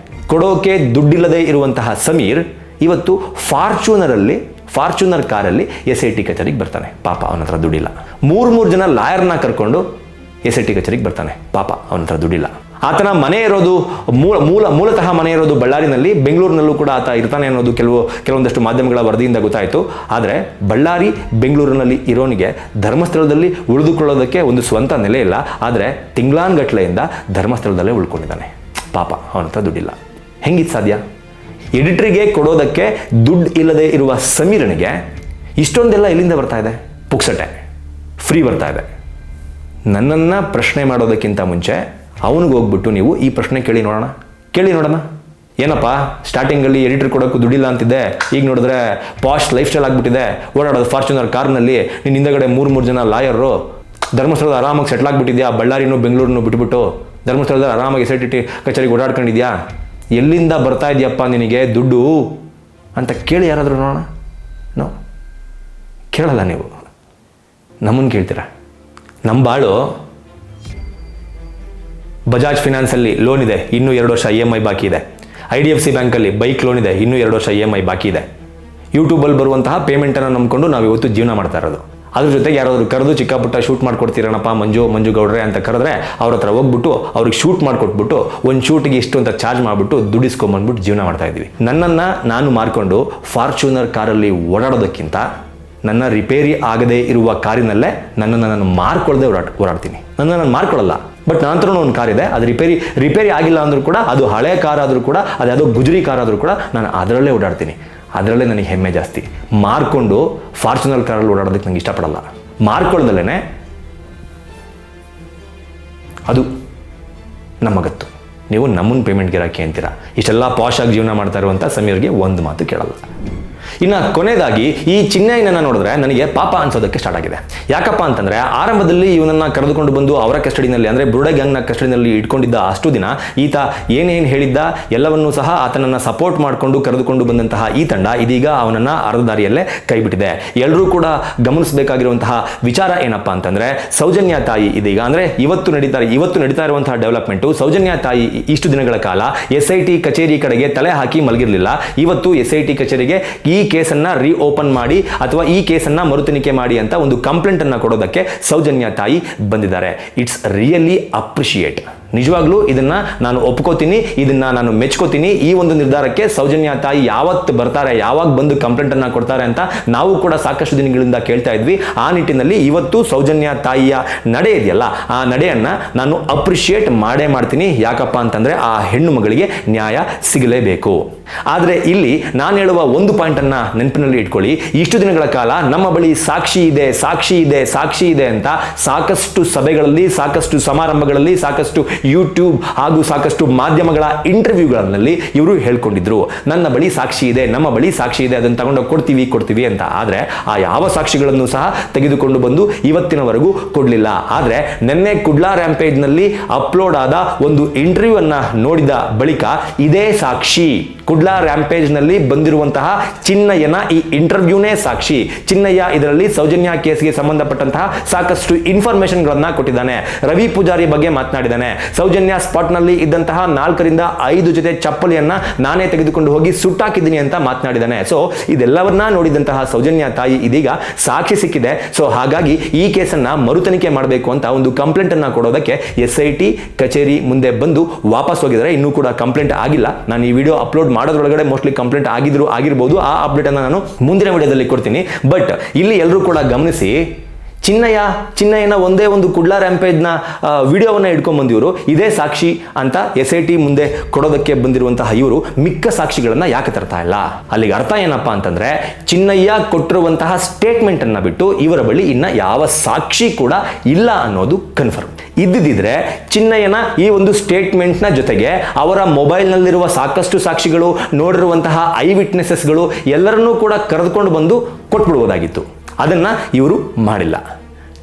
ಕೊಡೋಕೆ ದುಡ್ಡಿಲ್ಲದೆ ಇರುವಂತಹ ಸಮೀರ್ ಇವತ್ತು ಫಾರ್ಚೂನರ್ ಕಾರಲ್ಲಿ SIT ಕಚೇರಿಗೆ ಬರ್ತಾನೆ. ಪಾಪ ಅವನ ಹತ್ರ ದುಡ್ಡಿಲ್ಲ. 3 ಜನ ಲಾಯರ್ನ ಕರ್ಕೊಂಡು SIT ಕಚೇರಿಗೆ ಬರ್ತಾನೆ. ಪಾಪ ಅವನ ಹತ್ರ ದುಡ್ಡಿಲ್ಲ. ಆತನ ಮನೆ ಇರೋದು ಮೂಲತಃ ಮನೆ ಇರೋದು ಬಳ್ಳಾರಿನಲ್ಲಿ, ಬೆಂಗಳೂರಿನಲ್ಲೂ ಕೂಡ ಆತ ಇರ್ತಾನೆ ಅನ್ನೋದು ಕೆಲವೊಂದಷ್ಟು ಮಾಧ್ಯಮಗಳ ವರದಿಯಿಂದ ಗೊತ್ತಾಯಿತು. ಆದರೆ ಬಳ್ಳಾರಿ ಬೆಂಗಳೂರಿನಲ್ಲಿ ಇರೋನಿಗೆ ಧರ್ಮಸ್ಥಳದಲ್ಲಿ ಉಳಿದುಕೊಳ್ಳೋದಕ್ಕೆ ಒಂದು ಸ್ವಂತ ನೆಲೆ ಇಲ್ಲ. ಆದರೆ ತಿಂಗಳಾನ್ಗಟ್ಲೆಯಿಂದ ಧರ್ಮಸ್ಥಳದಲ್ಲೇ ಉಳ್ಕೊಂಡಿದ್ದಾನೆ. ಪಾಪ ಅವನ ಹತ್ರ ದುಡ್ಡಿಲ್ಲ. ಹೆಂಗಿತ್ತು ಸಾಧ್ಯ? ಎಡಿಟ್ರಿಗೆ ಕೊಡೋದಕ್ಕೆ ದುಡ್ಡು ಇಲ್ಲದೆ ಇರುವ ಸಮೀರನಿಗೆ ಇಷ್ಟೊಂದೆಲ್ಲ ಎಲ್ಲಿಂದ ಬರ್ತಾ ಇದೆ? ಪುಕ್ಸಟೆ, ಫ್ರೀ ಬರ್ತಾ ಇದೆ. ನನ್ನನ್ನು ಪ್ರಶ್ನೆ ಮಾಡೋದಕ್ಕಿಂತ ಮುಂಚೆ ಅವನಿಗೆ ಹೋಗ್ಬಿಟ್ಟು ನೀವು ಈ ಪ್ರಶ್ನೆ ಕೇಳಿ ನೋಡೋಣ. ಏನಪ್ಪ, ಸ್ಟಾರ್ಟಿಂಗಲ್ಲಿ ಎಡಿಟರ್ ಕೊಡೋಕ್ಕೂ ದುಡ್ಡಿಲ್ಲ ಅಂತಿದ್ದೆ, ಈಗ ನೋಡಿದ್ರೆ ಪಾಶ್ ಲೈಫ್ ಸ್ಟೈಲ್ ಆಗಿಬಿಟ್ಟಿದೆ, ಓಡಾಡೋದು ಫಾರ್ಚುನರ್ ಕಾರ್ನಲ್ಲಿ, ನಿನ್ನ ಹಿಂದಗಡೆ 3 ಜನ ಲಾಯರು, ಧರ್ಮಸ್ಥಳದ ಆರಾಮಾಗಿ ಸೆಟ್ಲ್ ಆಗಿಬಿಟ್ಟಿದ್ಯಾ, ಬಳ್ಳಾರಿನೂ ಬೆಂಗಳೂರನ್ನು ಬಿಟ್ಬಿಟ್ಟು ಧರ್ಮಸ್ಥಳದಲ್ಲಿ ಆರಾಮಾಗಿ SIT ಕಚೇರಿಗೆ ಓಡಾಡ್ಕೊಂಡಿದ್ಯಾ, ಎಲ್ಲಿಂದ ಬರ್ತಾ ಇದೆಯಪ್ಪ ನಿನಗೆ ದುಡ್ಡು ಅಂತ ಕೇಳಿ ಯಾರಾದರೂ ನೋಡೋಣ? ನೋ, ಕೇಳಲ್ಲ. ನೀವು ನಮ್ಮನ್ನು ಕೇಳ್ತೀರ. ನಮ್ಮ ಬಾಳು ಬಜಾಜ್ ಫಿನಾನ್ಸಲ್ಲಿ ಲೋನ್ ಇದೆ, ಇನ್ನೂ 2 ವರ್ಷ EMI ಬಾಕಿ ಇದೆ. IDFC ಬ್ಯಾಂಕಲ್ಲಿ ಬೈಕ್ ಲೋನ್ ಇದೆ, ಇನ್ನೂ 2 ವರ್ಷ EMI ಬಾಕಿ ಇದೆ. ಯೂಟ್ಯೂಬಲ್ಲಿ ಬರುವಂತಹ ಪೇಮೆಂಟನ್ನು ನಂಬ್ಕೊಂಡು ನಾವು ಇವತ್ತು ಜೀವನ ಮಾಡ್ತಾ ಇರೋದು. ಅದ್ರ ಜೊತೆಗೆ ಯಾರಾದರೂ ಕರೆದು ಚಿಕ್ಕ ಪುಟ್ಟ ಶೂಟ್ ಮಾಡ್ಕೊಡ್ತೀರನಪ್ಪ ಮಂಜು ಗೌಡ್ರೆ ಅಂತ ಕರೆದ್ರೆ ಅವ್ರ ಹತ್ರ ಹೋಗ್ಬಿಟ್ಟು ಅವ್ರಿಗೆ ಶೂಟ್ ಮಾಡಿಕೊಟ್ಬಿಟ್ಟು ಒಂದು ಶೂಟಿಗೆ ಇಷ್ಟು ಅಂತ ಚಾರ್ಜ್ ಮಾಡಿಬಿಟ್ಟು ದುಡಿಸ್ಕೊಂಬಂದ್ಬಿಟ್ಟು ಜೀವನ ಮಾಡ್ತಾ ಇದ್ದೀವಿ. ನನ್ನನ್ನು ನಾನು ಮಾರ್ಕೊಂಡು ಫಾರ್ಚೂನರ್ ಕಾರಲ್ಲಿ ಓಡಾಡೋದಕ್ಕಿಂತ ನನ್ನ ರಿಪೇರಿ ಆಗದೇ ಇರುವ ಕಾರಿನಲ್ಲೇ ನನ್ನನ್ನು ನಾನು ಮಾರ್ಕೊಳ್ಳದೆ ಓಡಾಡ್ತೀನಿ. ನಾನು ಮಾರ್ಕೊಳ್ಳಲ್ಲ. ಬಟ್ ನನ್ನ ಹತ್ರ ಒಂದು ಕಾರ್ ಇದೆ, ಅದು ರಿಪೇರಿ ಆಗಿಲ್ಲ ಅಂದರೂ ಕೂಡ, ಅದು ಹಳೆ ಕಾರ್ ಆದರೂ ಕೂಡ, ಅದ್ಯಾವುದೋ ಗುಜರಿ ಕಾರ್ ಆದರೂ ಕೂಡ ನಾನು ಅದರಲ್ಲೇ ಓಡಾಡ್ತೀನಿ. ಅದರಲ್ಲೇ ನನಗೆ ಹೆಮ್ಮೆ ಜಾಸ್ತಿ. ಮಾರ್ಕೊಂಡು ಫಾರ್ಚುನರ್ ಕಾರಲ್ಲಿ ಓಡಾಡೋದಕ್ಕೆ ನಂಗೆ ಇಷ್ಟಪಡಲ್ಲ. ಮಾರ್ಕೊಳ್ಳದಲ್ಲೇ ಅದು ನಮ್ಮ ಗತ್ತು. ನೀವು ನಮ್ಮನ್ನು ಪೇಮೆಂಟ್ ಗಿರಾಕಿ ಅಂತೀರಾ. ಇಷ್ಟೆಲ್ಲ ಪಾಶ್ ಆಗಿ ಜೀವನ ಮಾಡ್ತಾ ಇರುವಂಥ ಸಮೀರ್ಗೆ ಒಂದು ಮಾತು ಕೇಳಲ್ಲ. ಇನ್ನು ಕೊನೆಯದಾಗಿ ಈ ಚಿನ್ನಯ್ಯನನ್ನು ನೋಡಿದ್ರೆ ನನಗೆ ಪಾಪ ಅನ್ಸೋದಕ್ಕೆ ಸ್ಟಾರ್ಟ್ ಆಗಿದೆ. ಯಾಕಪ್ಪ ಅಂತಂದರೆ, ಆರಂಭದಲ್ಲಿ ಇವನನ್ನು ಕರೆದುಕೊಂಡು ಬಂದು ಅವರ ಕಸ್ಟಡಿನಲ್ಲಿ, ಅಂದರೆ ಬುರುಡೆ ಗ್ಯಾಂಗ್ನ ಕಸ್ಟಡಿನಲ್ಲಿ ಇಟ್ಕೊಂಡಿದ್ದ ಅಷ್ಟು ದಿನ ಈತ ಏನೇನು ಹೇಳಿದ್ದ ಎಲ್ಲವನ್ನೂ ಸಹ ಆತನನ್ನು ಸಪೋರ್ಟ್ ಮಾಡಿಕೊಂಡು ಕರೆದುಕೊಂಡು ಬಂದಂತಹ ಈ ತಂಡ ಇದೀಗ ಅವನನ್ನು ಅರ್ಧ ದಾರಿಯಲ್ಲೇ ಕೈಬಿಟ್ಟಿದೆ. ಎಲ್ಲರೂ ಕೂಡ ಗಮನಿಸಬೇಕಾಗಿರುವಂತಹ ವಿಚಾರ ಏನಪ್ಪ ಅಂತಂದರೆ, ಸೌಜನ್ಯ ತಾಯಿ ಇದೀಗ, ಅಂದರೆ ಇವತ್ತು ನಡೀತಾ ಇರುವಂತಹ ಡೆವಲಪ್ಮೆಂಟು, ಸೌಜನ್ಯ ತಾಯಿ ಇಷ್ಟು ದಿನಗಳ ಕಾಲ SIT ಕಚೇರಿ ಕಡೆಗೆ ತಲೆ ಹಾಕಿ ಮಲಗಿರಲಿಲ್ಲ. ಇವತ್ತು SIT ಕಚೇರಿಗೆ ಈ ಕೇಸನ್ನು ರೀಓಪನ್ ಮಾಡಿ ಅಥವಾ ಈ ಕೇಸನ್ನು ಮರುತನಿಖೆ ಮಾಡಿ ಅಂತ ಒಂದು ಕಂಪ್ಲೇಂಟ್ ಅನ್ನು ಕೊಡೋದಕ್ಕೆ ಸೌಜನ್ಯ ತಾಯಿ ಬಂದಿದ್ದಾರೆ. It's really appreciate. ನಿಜವಾಗ್ಲೂ ಇದನ್ನ ನಾನು ಒಪ್ಕೋತೀನಿ, ಇದನ್ನ ನಾನು ಮೆಚ್ಕೋತೀನಿ. ಈ ಒಂದು ನಿರ್ಧಾರಕ್ಕೆ ಸೌಜನ್ಯ ತಾಯಿ ಯಾವತ್ತು ಬರ್ತಾರೆ, ಯಾವಾಗ ಬಂದು ಕಂಪ್ಲೇಂಟ್ ಅನ್ನ ಕೊಡ್ತಾರೆ ಅಂತ ನಾವು ಕೂಡ ಸಾಕಷ್ಟು ದಿನಗಳಿಂದ ಕೇಳ್ತಾ ಇದ್ವಿ. ಆ ನಿಟ್ಟಿನಲ್ಲಿ ಇವತ್ತು ಸೌಜನ್ಯ ತಾಯಿಯ ನಡೆ ಇದೆಯಲ್ಲ, ಆ ನಡೆಯನ್ನ ನಾನು ಅಪ್ರಿಷಿಯೇಟ್ ಮಾಡೇ ಮಾಡ್ತೀನಿ. ಯಾಕಪ್ಪ ಅಂತಂದ್ರೆ ಆ ಹೆಣ್ಣು ಮಗಳಿಗೆ ನ್ಯಾಯ ಸಿಗಲೇಬೇಕು. ಆದರೆ ಇಲ್ಲಿ ನಾನು ಹೇಳುವ ಒಂದು ಪಾಯಿಂಟ್ ಅನ್ನ ನೆನಪಿನಲ್ಲಿ ಇಟ್ಕೊಳ್ಳಿ. ಇಷ್ಟು ದಿನಗಳ ಕಾಲ ನಮ್ಮ ಬಳಿ ಸಾಕ್ಷಿ ಇದೆ ಅಂತ ಸಾಕಷ್ಟು ಸಭೆಗಳಲ್ಲಿ, ಸಾಕಷ್ಟು ಸಮಾರಂಭಗಳಲ್ಲಿ, ಸಾಕಷ್ಟು ಯೂಟ್ಯೂಬ್ ಹಾಗೂ ಸಾಕಷ್ಟು ಮಾಧ್ಯಮಗಳ ಇಂಟರ್ವ್ಯೂಗಳಲ್ಲಿ ಇವರು ಹೇಳ್ಕೊಂಡಿದ್ರು, ನನ್ನ ಬಳಿ ಸಾಕ್ಷಿ ಇದೆ, ನಮ್ಮ ಬಳಿ ಸಾಕ್ಷಿ ಇದೆ, ಅದನ್ನು ತಗೊಂಡು ಕೊಡ್ತೀವಿ ಅಂತ. ಆದರೆ ಆ ಯಾವ ಸಾಕ್ಷಿಗಳನ್ನು ಸಹ ತೆಗೆದುಕೊಂಡು ಬಂದು ಇವತ್ತಿನವರೆಗೂ ಕೊಡಲಿಲ್ಲ. ಆದರೆ ನಿನ್ನೆ ಕುಡ್ಲಾ ರ್ಯಾಂಪೇಜ್ನಲ್ಲಿ ಅಪ್ಲೋಡ್ ಆದ ಒಂದು ಇಂಟರ್ವ್ಯೂ ಅನ್ನ ನೋಡಿದ ಬಳಿಕ ಇದೇ ಸಾಕ್ಷಿ, ಕುಡ್ಲಾ ರ್ಯಾಂಪೇಜ್ನಲ್ಲಿ ಬಂದಿರುವಂತಹ ಚಿನ್ನಯ್ಯನ ಈ ಇಂಟರ್ವ್ಯೂನೇ ಸಾಕ್ಷಿ. ಚಿನ್ನಯ್ಯ ಇದರಲ್ಲಿ ಸೌಜನ್ಯ ಕೇಸ್ಗೆ ಸಂಬಂಧಪಟ್ಟಂತಹ ಸಾಕಷ್ಟು ಇನ್ಫಾರ್ಮೇಶನ್ಗಳನ್ನ ಕೊಟ್ಟಿದ್ದಾನೆ. ರವಿ ಪೂಜಾರಿ ಬಗ್ಗೆ ಮಾತನಾಡಿದ್ದಾನೆ. ಸೌಜನ್ಯ ಸ್ಪಾಟ್ನಲ್ಲಿ ಇದ್ದಂತಹ 4 ರಿಂದ 5 ಜೊತೆ ಚಪ್ಪಲಿಯನ್ನ ನಾನೇ ತೆಗೆದುಕೊಂಡು ಹೋಗಿ ಸುಟ್ಟಾಕಿದ್ದೀನಿ ಅಂತ ಮಾತನಾಡಿದ್ದಾನೆ. ಸೊ ಇದೆಲ್ಲವನ್ನ ನೋಡಿದಂತಹ ಸೌಜನ್ಯ ತಾಯಿ ಇದೀಗ ಸಾಕ್ಷಿ ಸಿಕ್ಕಿದೆ. ಸೊ ಹಾಗಾಗಿ ಈ ಕೇಸನ್ನ ಮರುತನಿಖೆ ಮಾಡಬೇಕು ಅಂತ ಒಂದು ಕಂಪ್ಲೇಂಟ್ ಅನ್ನ ಕೊಡೋದಕ್ಕೆ SIT ಕಚೇರಿ ಮುಂದೆ ಬಂದು ವಾಪಸ್ ಹೋಗಿದ್ದಾರೆ. ಇನ್ನೂ ಕೂಡ ಕಂಪ್ಲೇಂಟ್ ಆಗಿಲ್ಲ. ನಾನು ಈ ವಿಡಿಯೋ ಅಪ್ಲೋಡ್ ಮಾಡೋದ್ರೊಳಗಡೆ ಮೋಸ್ಟ್ಲಿ ಕಂಪ್ಲೇಂಟ್ ಆಗಿರಬಹುದು. ಆ ಅಪ್ಡೇಟ್ ಅನ್ನು ನಾನು ಮುಂದಿನ ವಿಡಿಯೋದಲ್ಲಿ ಕೊಡ್ತೀನಿ. ಬಟ್ ಇಲ್ಲಿ ಎಲ್ಲರೂ ಕೂಡ ಗಮನಿಸಿ, ಚಿನ್ನಯ್ಯನ ಒಂದೇ ಒಂದು ಕುಡ್ಲಾ ರ್ಯಾಂಪೇಜ್ನ ವಿಡಿಯೋವನ್ನ ಇಟ್ಕೊಂಡ್ ಬಂದಿವರು ಇದೇ ಸಾಕ್ಷಿ ಅಂತ SIT ಮುಂದೆ ಕೊಡೋದಕ್ಕೆ ಬಂದಿರುವಂತಹ ಇವರು ಮಿಕ್ಕ ಸಾಕ್ಷಿಗಳನ್ನ ಯಾಕೆ ತರ್ತಾ ಇಲ್ಲ? ಅಲ್ಲಿಗೆ ಅರ್ಥ ಏನಪ್ಪಾ ಅಂತಂದ್ರೆ, ಚಿನ್ನಯ್ಯ ಕೊಟ್ಟಿರುವಂತಹ ಸ್ಟೇಟ್ಮೆಂಟ್ ಅನ್ನ ಬಿಟ್ಟು ಇವರ ಬಳಿ ಇನ್ನ ಯಾವ ಸಾಕ್ಷಿ ಕೂಡ ಇಲ್ಲ ಅನ್ನೋದು ಕನ್ಫರ್ಮ್. ಇದ್ದಿದ್ರೆ ಚಿನ್ನಯ್ಯನ ಈ ಒಂದು ಸ್ಟೇಟ್ಮೆಂಟ್ನ ಜೊತೆಗೆ ಅವರ ಮೊಬೈಲ್ನಲ್ಲಿರುವ ಸಾಕಷ್ಟು ಸಾಕ್ಷಿಗಳು, ನೋಡಿರುವಂತಹ ಐ ವಿಟ್ನೆಸಸ್ಗಳು ಎಲ್ಲರನ್ನೂ ಕೂಡ ಕರೆದುಕೊಂಡು ಬಂದು ಕೊಟ್ಬಿಡುವುದಾಗಿತ್ತು. ಅದನ್ನ ಇವರು ಮಾಡಿಲ್ಲ.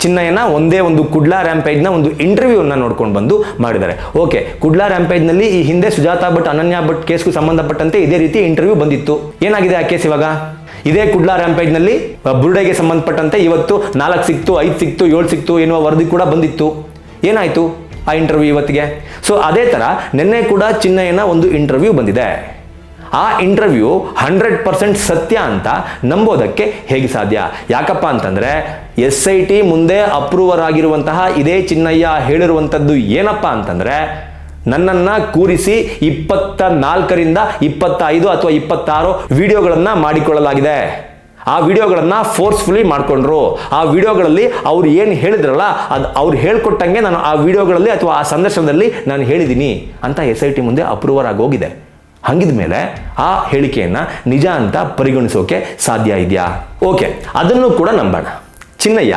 ಚಿನ್ನಯ್ಯನ ಒಂದೇ ಒಂದು ಕುಡ್ಲಾ ರ್ಯಾಂಪೇಜ್ನ ಒಂದು ಇಂಟರ್ವ್ಯೂನ ನೋಡ್ಕೊಂಡು ಬಂದು ಮಾಡಿದ್ದಾರೆ. ಓಕೆ, ಕುಡ್ಲಾ ರ್ಯಾಂಪೇಜ್ನಲ್ಲಿ ಈ ಹಿಂದೆ ಸುಜಾತಾ ಭಟ್, ಅನನ್ಯ ಭಟ್ ಕೇಸ್ಗೂ ಸಂಬಂಧಪಟ್ಟಂತೆ ಇದೇ ರೀತಿ ಇಂಟರ್ವ್ಯೂ ಬಂದಿತ್ತು. ಏನಾಗಿದೆ ಆ ಕೇಸ್ ಇವಾಗ? ಇದೇ ಕುಡ್ಲಾ ರ್ಯಾಂಪೇಜ್ನಲ್ಲಿ ಬುರುಡೆಗೆ ಸಂಬಂಧಪಟ್ಟಂತೆ ಇವತ್ತು 4 ಸಿಕ್ತು, 5 ಸಿಕ್ತು, 7 ಸಿಕ್ತು ಎನ್ನುವ ವರದಿ ಕೂಡ ಬಂದಿತ್ತು. ಏನಾಯ್ತು ಆ ಇಂಟರ್ವ್ಯೂ ಇವತ್ತಿಗೆ? ಸೊ ಅದೇ ತರ ನಿನ್ನೆ ಕೂಡ ಚಿನ್ನಯ್ಯನ ಒಂದು ಇಂಟರ್ವ್ಯೂ ಬಂದಿದೆ. ಆ ಇಂಟರ್ವ್ಯೂ 100% ಸತ್ಯ ಅಂತ ನಂಬೋದಕ್ಕೆ ಹೇಗೆ ಸಾಧ್ಯ? ಯಾಕಪ್ಪ ಅಂತಂದ್ರೆ SIT ಮುಂದೆ ಅಪ್ರೂವರ್ ಆಗಿರುವಂತಹ ಇದೇ ಚಿನ್ನಯ್ಯ ಹೇಳಿರುವಂಥದ್ದು ಏನಪ್ಪ ಅಂತಂದ್ರೆ, ನನ್ನನ್ನ ಕೂರಿಸಿ 24ರಿಂದ 25 ಅಥವಾ 26 ವಿಡಿಯೋಗಳನ್ನ ಮಾಡಿಕೊಳ್ಳಲಾಗಿದೆ. ಆ ವಿಡಿಯೋಗಳನ್ನ ಫೋರ್ಸ್ಫುಲಿ ಮಾಡ್ಕೊಂಡ್ರು. ಆ ವಿಡಿಯೋಗಳಲ್ಲಿ ಅವ್ರು ಏನು ಹೇಳಿದ್ರಲ್ಲ ಅದು ಅವ್ರು ಹೇಳ್ಕೊಟ್ಟಂಗೆ ನಾನು ಆ ವಿಡಿಯೋಗಳಲ್ಲಿ ಅಥವಾ ಆ ಸಂದರ್ಶನದಲ್ಲಿ ನಾನು ಹೇಳಿದ್ದೀನಿ ಅಂತ SIT ಮುಂದೆ ಅಪ್ರೂವರ್ ಆಗಿ ಹೋಗಿದೆ. ಹಂಗಿದ ಮೇಲೆ ಆ ಹೇಳಿಕೆಯನ್ನ ನಿಜ ಅಂತ ಪರಿಗಣಿಸೋಕೆ ಸಾಧ್ಯ ಇದೆಯಾ? ಓಕೆ, ಅದನ್ನು ಕೂಡ ನಂಬೋಣ. ಚಿನ್ನಯ್ಯ,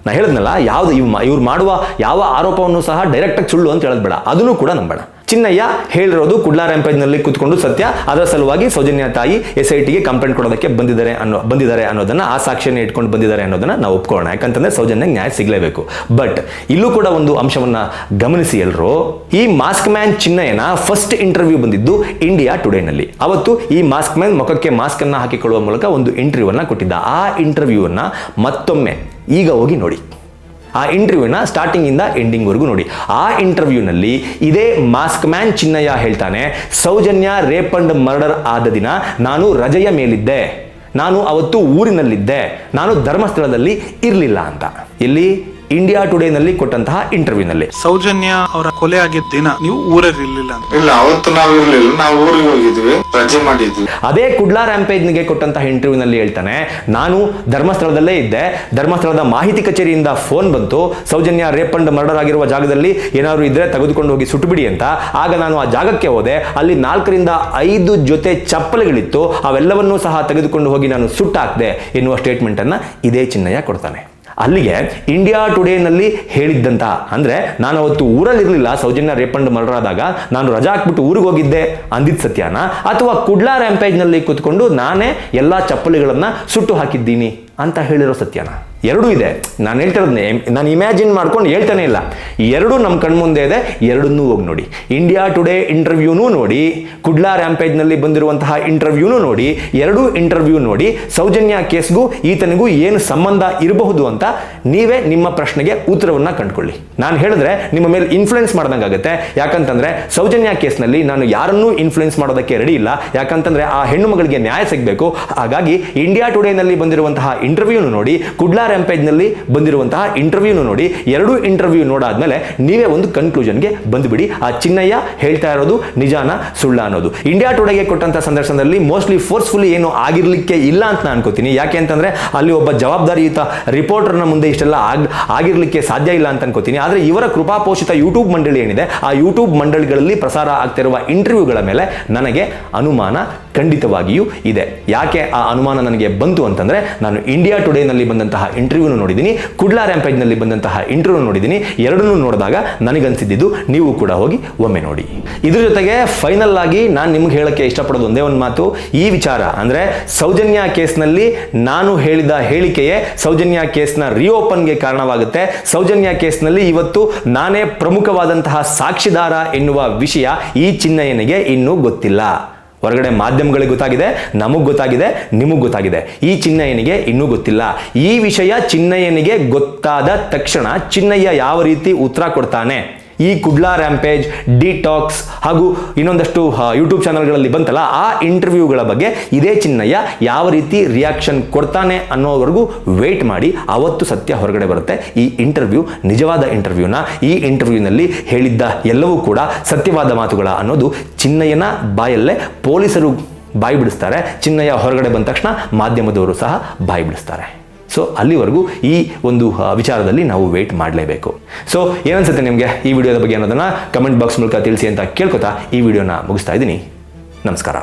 ನಾ ಹೇಳಿದ್ನಲ್ಲ, ಯಾವ್ದು ಇವ್ರು ಮಾಡುವ ಯಾವ ಆರೋಪವನ್ನು ಸಹ ಡೈರೆಕ್ಟಾಗಿ ಸುಳ್ಳು ಅಂತ ಹೇಳೋದು ಬೇಡ, ಅದನ್ನು ಕೂಡ ನಂಬೋಣ. ಚಿನ್ನಯ್ಯ ಹೇಳಿರೋದು ಕುಡ್ಲಾ ರ್ಯಾಂಪೇಜ್ನಲ್ಲಿ ಕೂತ್ಕೊಂಡು ಸತ್ಯ. ಅದರ ಸಲುವಾಗಿ ಸೌಜನ್ಯ ತಾಯಿ SITಗೆ ಕಂಪ್ಲೇಂಟ್ ಕೊಡೋದಕ್ಕೆ ಬಂದಿದ್ದಾರೆ ಅನ್ನೋದನ್ನ, ಆ ಸಾಕ್ಷಿಯನ್ನು ಇಟ್ಕೊಂಡು ಬಂದಿದ್ದಾರೆ ಅನ್ನೋದನ್ನ ನಾವು ಒಪ್ಕೊಳ್ಳೋಣ. ಯಾಕಂತಂದ್ರೆ ಸೌಜನ್ಯಗೆ ನ್ಯಾಯ ಸಿಗಲೇಬೇಕು. ಬಟ್ ಇಲ್ಲೂ ಕೂಡ ಒಂದು ಅಂಶವನ್ನ ಗಮನಿಸಿ ಎಲ್ಲರೂ. ಈ ಮಾಸ್ಕ್ ಮ್ಯಾನ್ ಚಿನ್ನಯ್ಯನ ಫಸ್ಟ್ ಇಂಟರ್ವ್ಯೂ ಬಂದಿದ್ದು ಇಂಡಿಯಾ ಟುಡೇನಲ್ಲಿ. ಅವತ್ತು ಈ ಮಾಸ್ಕ್ ಮ್ಯಾನ್ ಮುಖಕ್ಕೆ ಮಾಸ್ಕ್ ಅನ್ನ ಹಾಕಿಕೊಳ್ಳುವ ಮೂಲಕ ಒಂದು ಇಂಟರ್ವ್ಯೂ ಅನ್ನ ಕೊಟ್ಟಿದ್ದ. ಆ ಇಂಟರ್ವ್ಯೂವನ್ನ ಮತ್ತೊಮ್ಮೆ ಈಗ ಹೋಗಿ ನೋಡಿ. ಆ ಇಂಟರ್ವ್ಯೂನ ಸ್ಟಾರ್ಟಿಂಗ್ ಇಂದ ಎಂಡಿಂಗ್ ವರೆಗೂ ನೋಡಿ. ಆ ಇಂಟರ್ವ್ಯೂನಲ್ಲಿ ಇದೇ ಮಾಸ್ಕ್ ಮ್ಯಾನ್ ಚಿನ್ನಯ್ಯ ಹೇಳ್ತಾನೆ, ಸೌಜನ್ಯ ರೇಪ್ ಅಂಡ್ ಮರ್ಡರ್ ಆದ ದಿನ ನಾನು ರಜೆಯ ಮೇಲಿದ್ದೆ, ನಾನು ಅವತ್ತು ಊರಿನಲ್ಲಿದ್ದೆ, ನಾನು ಧರ್ಮಸ್ಥಳದಲ್ಲಿ ಇರಲಿಲ್ಲ ಅಂತ. ಇಲ್ಲಿ ಇಂಡಿಯಾ ಟುಡೇನಲ್ಲಿ ಕೊಟ್ಟಂತಹ ಇಂಟರ್ವ್ಯೂನಲ್ಲಿ. ಸೌಜನ್ಯ ಅವರ ಕೊಲೆ ಆಗಿದ್ದ ದಿನ ನೀವು ಊರಲ್ಲಿರ್ಲಿಲ್ಲ? ಇಲ್ಲ, ಅವತ್ತು ನಾವು ಇರ್ಲಿಲ್ಲ, ನಾವು ಊರಿಗೆ ಹೋಗಿದ್ವಿ, ರಜೆ ಮಾಡಿದ್ವಿ. ಅದೇ ಕುಡ್ಲಾ ರ್ಯಾಂಪೇಜ್ಗೆ ಕೊಟ್ಟಂತಹ ಇಂಟರ್ವ್ಯೂನಲ್ಲಿ ಹೇಳ್ತಾನೆ, ನಾನು ಧರ್ಮಸ್ಥಳದಲ್ಲೇ ಇದ್ದೆ, ಧರ್ಮಸ್ಥಳದ ಮಾಹಿತಿ ಕಚೇರಿಯಿಂದ ಫೋನ್ ಬಂತು, ಸೌಜನ್ಯ ರೇಪ್ ಅಂಡ್ ಮರ್ಡರ್ ಆಗಿರುವ ಜಾಗದಲ್ಲಿ ಏನಾದ್ರು ಇದ್ರೆ ತೆಗೆದುಕೊಂಡು ಹೋಗಿ ಸುಟ್ಟುಬಿಡಿ ಅಂತ. ಆಗ ನಾನು ಆ ಜಾಗಕ್ಕೆ ಹೋದೆ, ಅಲ್ಲಿ 4ರಿಂದ 5 ಜೊತೆ ಚಪ್ಪಲಿಗಳಿತ್ತು, ಅವೆಲ್ಲವನ್ನೂ ಸಹ ತೆಗೆದುಕೊಂಡು ಹೋಗಿ ನಾನು ಸುಟ್ಟಾಕ್ದೆ ಎನ್ನುವ ಸ್ಟೇಟ್ಮೆಂಟ್ ಅನ್ನ ಇದೇ ಚಿನ್ನಯ್ಯ ಕೊಡ್ತಾನೆ. ಅಲ್ಲಿಗೆ ಇಂಡಿಯಾ ಟುಡೇನಲ್ಲಿ ಹೇಳಿದ್ದಂತ, ಅಂದ್ರೆ ನಾನು ಅವತ್ತು ಊರಲ್ಲಿರಲಿಲ್ಲ, ಸೌಜನ್ಯ ರೇಪ್ ಅಂಡ್ ಮರ್ಡರ್ ಆದಾಗ ನಾನು ರಜಾ ಹಾಕ್ಬಿಟ್ಟು ಊರಿಗೆ ಹೋಗಿದ್ದೆ ಅಂದಿದ್ದ ಸತ್ಯನ, ಅಥವಾ ಕುಡ್ಲಾ ರ್ಯಾಂಪೇಜ್ನಲ್ಲಿ ಕೂತ್ಕೊಂಡು ನಾನೇ ಎಲ್ಲಾ ಚಪ್ಪಲಿಗಳನ್ನ ಸುಟ್ಟು ಹಾಕಿದ್ದೀನಿ ಅಂತ ಹೇಳಿರೋ ಸತ್ಯನ? ಎರಡೂ ಇದೆ. ನಾನು ಹೇಳ್ತಿರೋದನ್ನೇ ನಾನು ಇಮ್ಯಾಜಿನ್ ಮಾಡ್ಕೊಂಡು ಹೇಳ್ತಾನೆ ಇಲ್ಲ. ಎರಡೂ ನಮ್ಮ ಕಣ್ಮುಂದೆ ಇದೆ, ಎರಡನ್ನೂ ಹೋಗಿ ನೋಡಿ. ಇಂಡಿಯಾ ಟುಡೇ ಇಂಟರ್ವ್ಯೂನೂ ನೋಡಿ, ಕುಡ್ಲಾ ರ್ಯಾಂಪೇಜ್ನಲ್ಲಿ ಬಂದಿರುವಂತಹ ಇಂಟರ್ವ್ಯೂನೂ ನೋಡಿ. ಎರಡೂ ಇಂಟರ್ವ್ಯೂ ನೋಡಿ ಸೌಜನ್ಯ ಕೇಸ್ಗೂ ಈತನಿಗೂ ಏನು ಸಂಬಂಧ ಇರಬಹುದು ಅಂತ ನೀವೇ ನಿಮ್ಮ ಪ್ರಶ್ನೆಗೆ ಉತ್ತರವನ್ನ ಕಂಡುಕೊಳ್ಳಿ. ನಾನು ಹೇಳಿದ್ರೆ ನಿಮ್ಮ ಮೇಲೆ ಇನ್ಫ್ಲುಯೆನ್ಸ್ ಮಾಡ್ದಂಗಾಗುತ್ತೆ. ಯಾಕಂತಂದ್ರೆ ಸೌಜನ್ಯ ಕೇಸ್ನಲ್ಲಿ ನಾನು ಯಾರನ್ನೂ ಇನ್ಫ್ಲುಯೆನ್ಸ್ ಮಾಡೋದಕ್ಕೆ ರೆಡಿ ಇಲ್ಲ. ಯಾಕಂತಂದ್ರೆ ಆ ಹೆಣ್ಣು ಮಗಳಿಗೆ ನ್ಯಾಯ ಸಿಗಬೇಕು. ಹಾಗಾಗಿ ಇಂಡಿಯಾ ಟುಡೇನಲ್ಲಿ ಬಂದಿರುವಂತಹ ಇಂಟರ್ವ್ಯೂನು ನೋಡಿ, ಕುಡ್ಲಾ ರ್ಯಾಂಪೇಜ್ನಲ್ಲಿ ಬಂದಿರುವಂತಹ ಇಂಟರ್ವ್ಯೂನು ನೋಡಿ. ಎರಡೂ ಇಂಟರ್ವ್ಯೂ ನೋಡಾದ್ಮೇಲೆ ನೀವೇ ಒಂದು ಕನ್ಕ್ಲೂಷನ್ಗೆ ಬಂದುಬಿಡಿ, ಆ ಚಿನ್ನಯ್ಯ ಹೇಳ್ತಾ ಇರೋದು ನಿಜಾನ ಸುಳ್ಳ ಅನ್ನೋದು. ಇಂಡಿಯಾ ಟುಡೇಗೆ ಕೊಟ್ಟಂತ ಸಂದರ್ಶನದಲ್ಲಿ ಮೋಸ್ಟ್ಲಿ ಫೋರ್ಸ್ಫುಲಿ ಏನು ಆಗಿರ್ಲಿಕ್ಕೆ ಇಲ್ಲ ಅಂತ ನಾನು ಅನ್ಕೋತೀನಿ. ಯಾಕೆ ಅಂತಂದ್ರೆ ಅಲ್ಲಿ ಒಬ್ಬ ಜವಾಬ್ದಾರಿಯುತ ರಿಪೋರ್ಟರ್ನ ಮುಂದೆ ಇಷ್ಟೆಲ್ಲ ಆಗಿರ್ಲಿಕ್ಕೆ ಸಾಧ್ಯ ಇಲ್ಲ ಅಂತ ಅನ್ಕೋತೀನಿ. ಆದ್ರೆ ಇವರ ಕೃಪಾಪೋಷಿತ ಯೂಟ್ಯೂಬ್ ಮಂಡಳಿ ಏನಿದೆ, ಆ ಯೂಟ್ಯೂಬ್ ಮಂಡಳಿಗಳಲ್ಲಿ ಪ್ರಸಾರ ಆಗ್ತಿರುವ ಇಂಟರ್ವ್ಯೂಗಳ ಮೇಲೆ ನನಗೆ ಅನುಮಾನ ಖಂಡಿತವಾಗಿಯೂ ಇದೆ. ಯಾಕೆ ಆ ಅನುಮಾನ ನನಗೆ ಬಂತು ಅಂತಂದ್ರೆ, ನಾನು ಇಂಡಿಯಾ ಟುಡೇನಲ್ಲಿ ಬಂದಂತಹ ಇಂಟರ್ವ್ಯೂನು ನೋಡಿದ್ದೀನಿ, ಕುಡ್ಲಾ ರ್ಯಾಂಪೇಜ್ನಲ್ಲಿ ಬಂದಂತಹ ಇಂಟರ್ವ್ಯೂ ನೋಡಿದ್ದೀನಿ. ಎರಡನ್ನೂ ನೋಡಿದಾಗ ನನಗನ್ಸಿದ್ದು ನೀವು ಕೂಡ ಹೋಗಿ ಒಮ್ಮೆ ನೋಡಿ. ಇದ್ರ ಜೊತೆಗೆ ಫೈನಲ್ ಆಗಿ ನಾನು ನಿಮ್ಗೆ ಹೇಳಕ್ಕೆ ಇಷ್ಟಪಡೋದು ಒಂದೇ ಒಂದು ಮಾತು. ಈ ವಿಚಾರ ಅಂದ್ರೆ ಸೌಜನ್ಯ ಕೇಸ್ನಲ್ಲಿ ನಾನು ಹೇಳಿದ ಹೇಳಿಕೆಯೇ ಸೌಜನ್ಯ ಕೇಸ್ನ ರಿಓಪನ್ಗೆ ಕಾರಣವಾಗುತ್ತೆ. ಸೌಜನ್ಯ ಕೇಸ್ನಲ್ಲಿ ಇವತ್ತು ನಾನೇ ಪ್ರಮುಖವಾದಂತಹ ಸಾಕ್ಷಿದಾರ ಎನ್ನುವ ವಿಷಯ ಈ ಚಿನ್ನಯ್ಯನಿಗೆ ಇನ್ನೂ ಗೊತ್ತಿಲ್ಲ. ಹೊರಗಡೆ ಮಾಧ್ಯಮಗಳಿಗೆ ಗೊತ್ತಾಗಿದೆ, ನಮಗ್ ಗೊತ್ತಾಗಿದೆ, ನಿಮಗ್ ಗೊತ್ತಾಗಿದೆ. ಈ ಚಿನ್ನಯ್ಯನಿಗೆ ಇನ್ನೂ ಗೊತ್ತಿಲ್ಲ. ಈ ವಿಷಯ ಚಿನ್ನಯ್ಯನಿಗೆ ಗೊತ್ತಾದ ತಕ್ಷಣ ಚಿನ್ನಯ್ಯ ಯಾವ ರೀತಿ ಉತ್ತರ ಕೊಡ್ತಾನೆ, ಈ ಕುಡ್ಲಾ ರ್ಯಾಂಪೇಜ್, ಡಿಟಾಕ್ಸ್ ಹಾಗೂ ಇನ್ನೊಂದಷ್ಟು ಯೂಟ್ಯೂಬ್ ಚಾನಲ್ಗಳಲ್ಲಿ ಬಂತಲ್ಲ ಆ ಇಂಟರ್ವ್ಯೂಗಳ ಬಗ್ಗೆ ಇದೇ ಚಿನ್ನಯ್ಯ ಯಾವ ರೀತಿ ರಿಯಾಕ್ಷನ್ ಕೊಡ್ತಾನೆ ಅನ್ನೋವರೆಗೂ ವೇಟ್ ಮಾಡಿ. ಅವತ್ತು ಸತ್ಯ ಹೊರಗಡೆ ಬರುತ್ತೆ. ಈ ಇಂಟರ್ವ್ಯೂ ನಿಜವಾದ ಇಂಟರ್ವ್ಯೂನ, ಈ ಇಂಟರ್ವ್ಯೂನಲ್ಲಿ ಹೇಳಿದ್ದ ಎಲ್ಲವೂ ಕೂಡ ಸತ್ಯವಾದ ಮಾತುಗಳ ಅನ್ನೋದು ಚಿನ್ನಯ್ಯನ ಬಾಯಲ್ಲೇ ಪೊಲೀಸರು ಬಾಯಿ ಬಿಡಿಸ್ತಾರೆ. ಚಿನ್ನಯ್ಯ ಹೊರಗಡೆ ಬಂದ ತಕ್ಷಣ ಮಾಧ್ಯಮದವರು ಸಹ ಬಾಯಿ ಬಿಡಿಸ್ತಾರೆ. ಸೊ ಅಲ್ಲಿವರೆಗೂ ಈ ಒಂದು ವಿಚಾರದಲ್ಲಿ ನಾವು ವೇಟ್ ಮಾಡಲೇಬೇಕು. ಸೊ ಏನನ್ಸುತ್ತೆ ನಿಮಗೆ ಈ ವಿಡಿಯೋದ ಬಗ್ಗೆ ಅನ್ನೋದನ್ನ ಕಮೆಂಟ್ ಬಾಕ್ಸ್ ಮೂಲಕ ತಿಳಿಸಿ ಅಂತ ಕೇಳ್ಕೊತಾ ಈ ವಿಡಿಯೋನ ಮುಗಿಸ್ತಾ ಇದ್ದೀನಿ. ನಮಸ್ಕಾರ.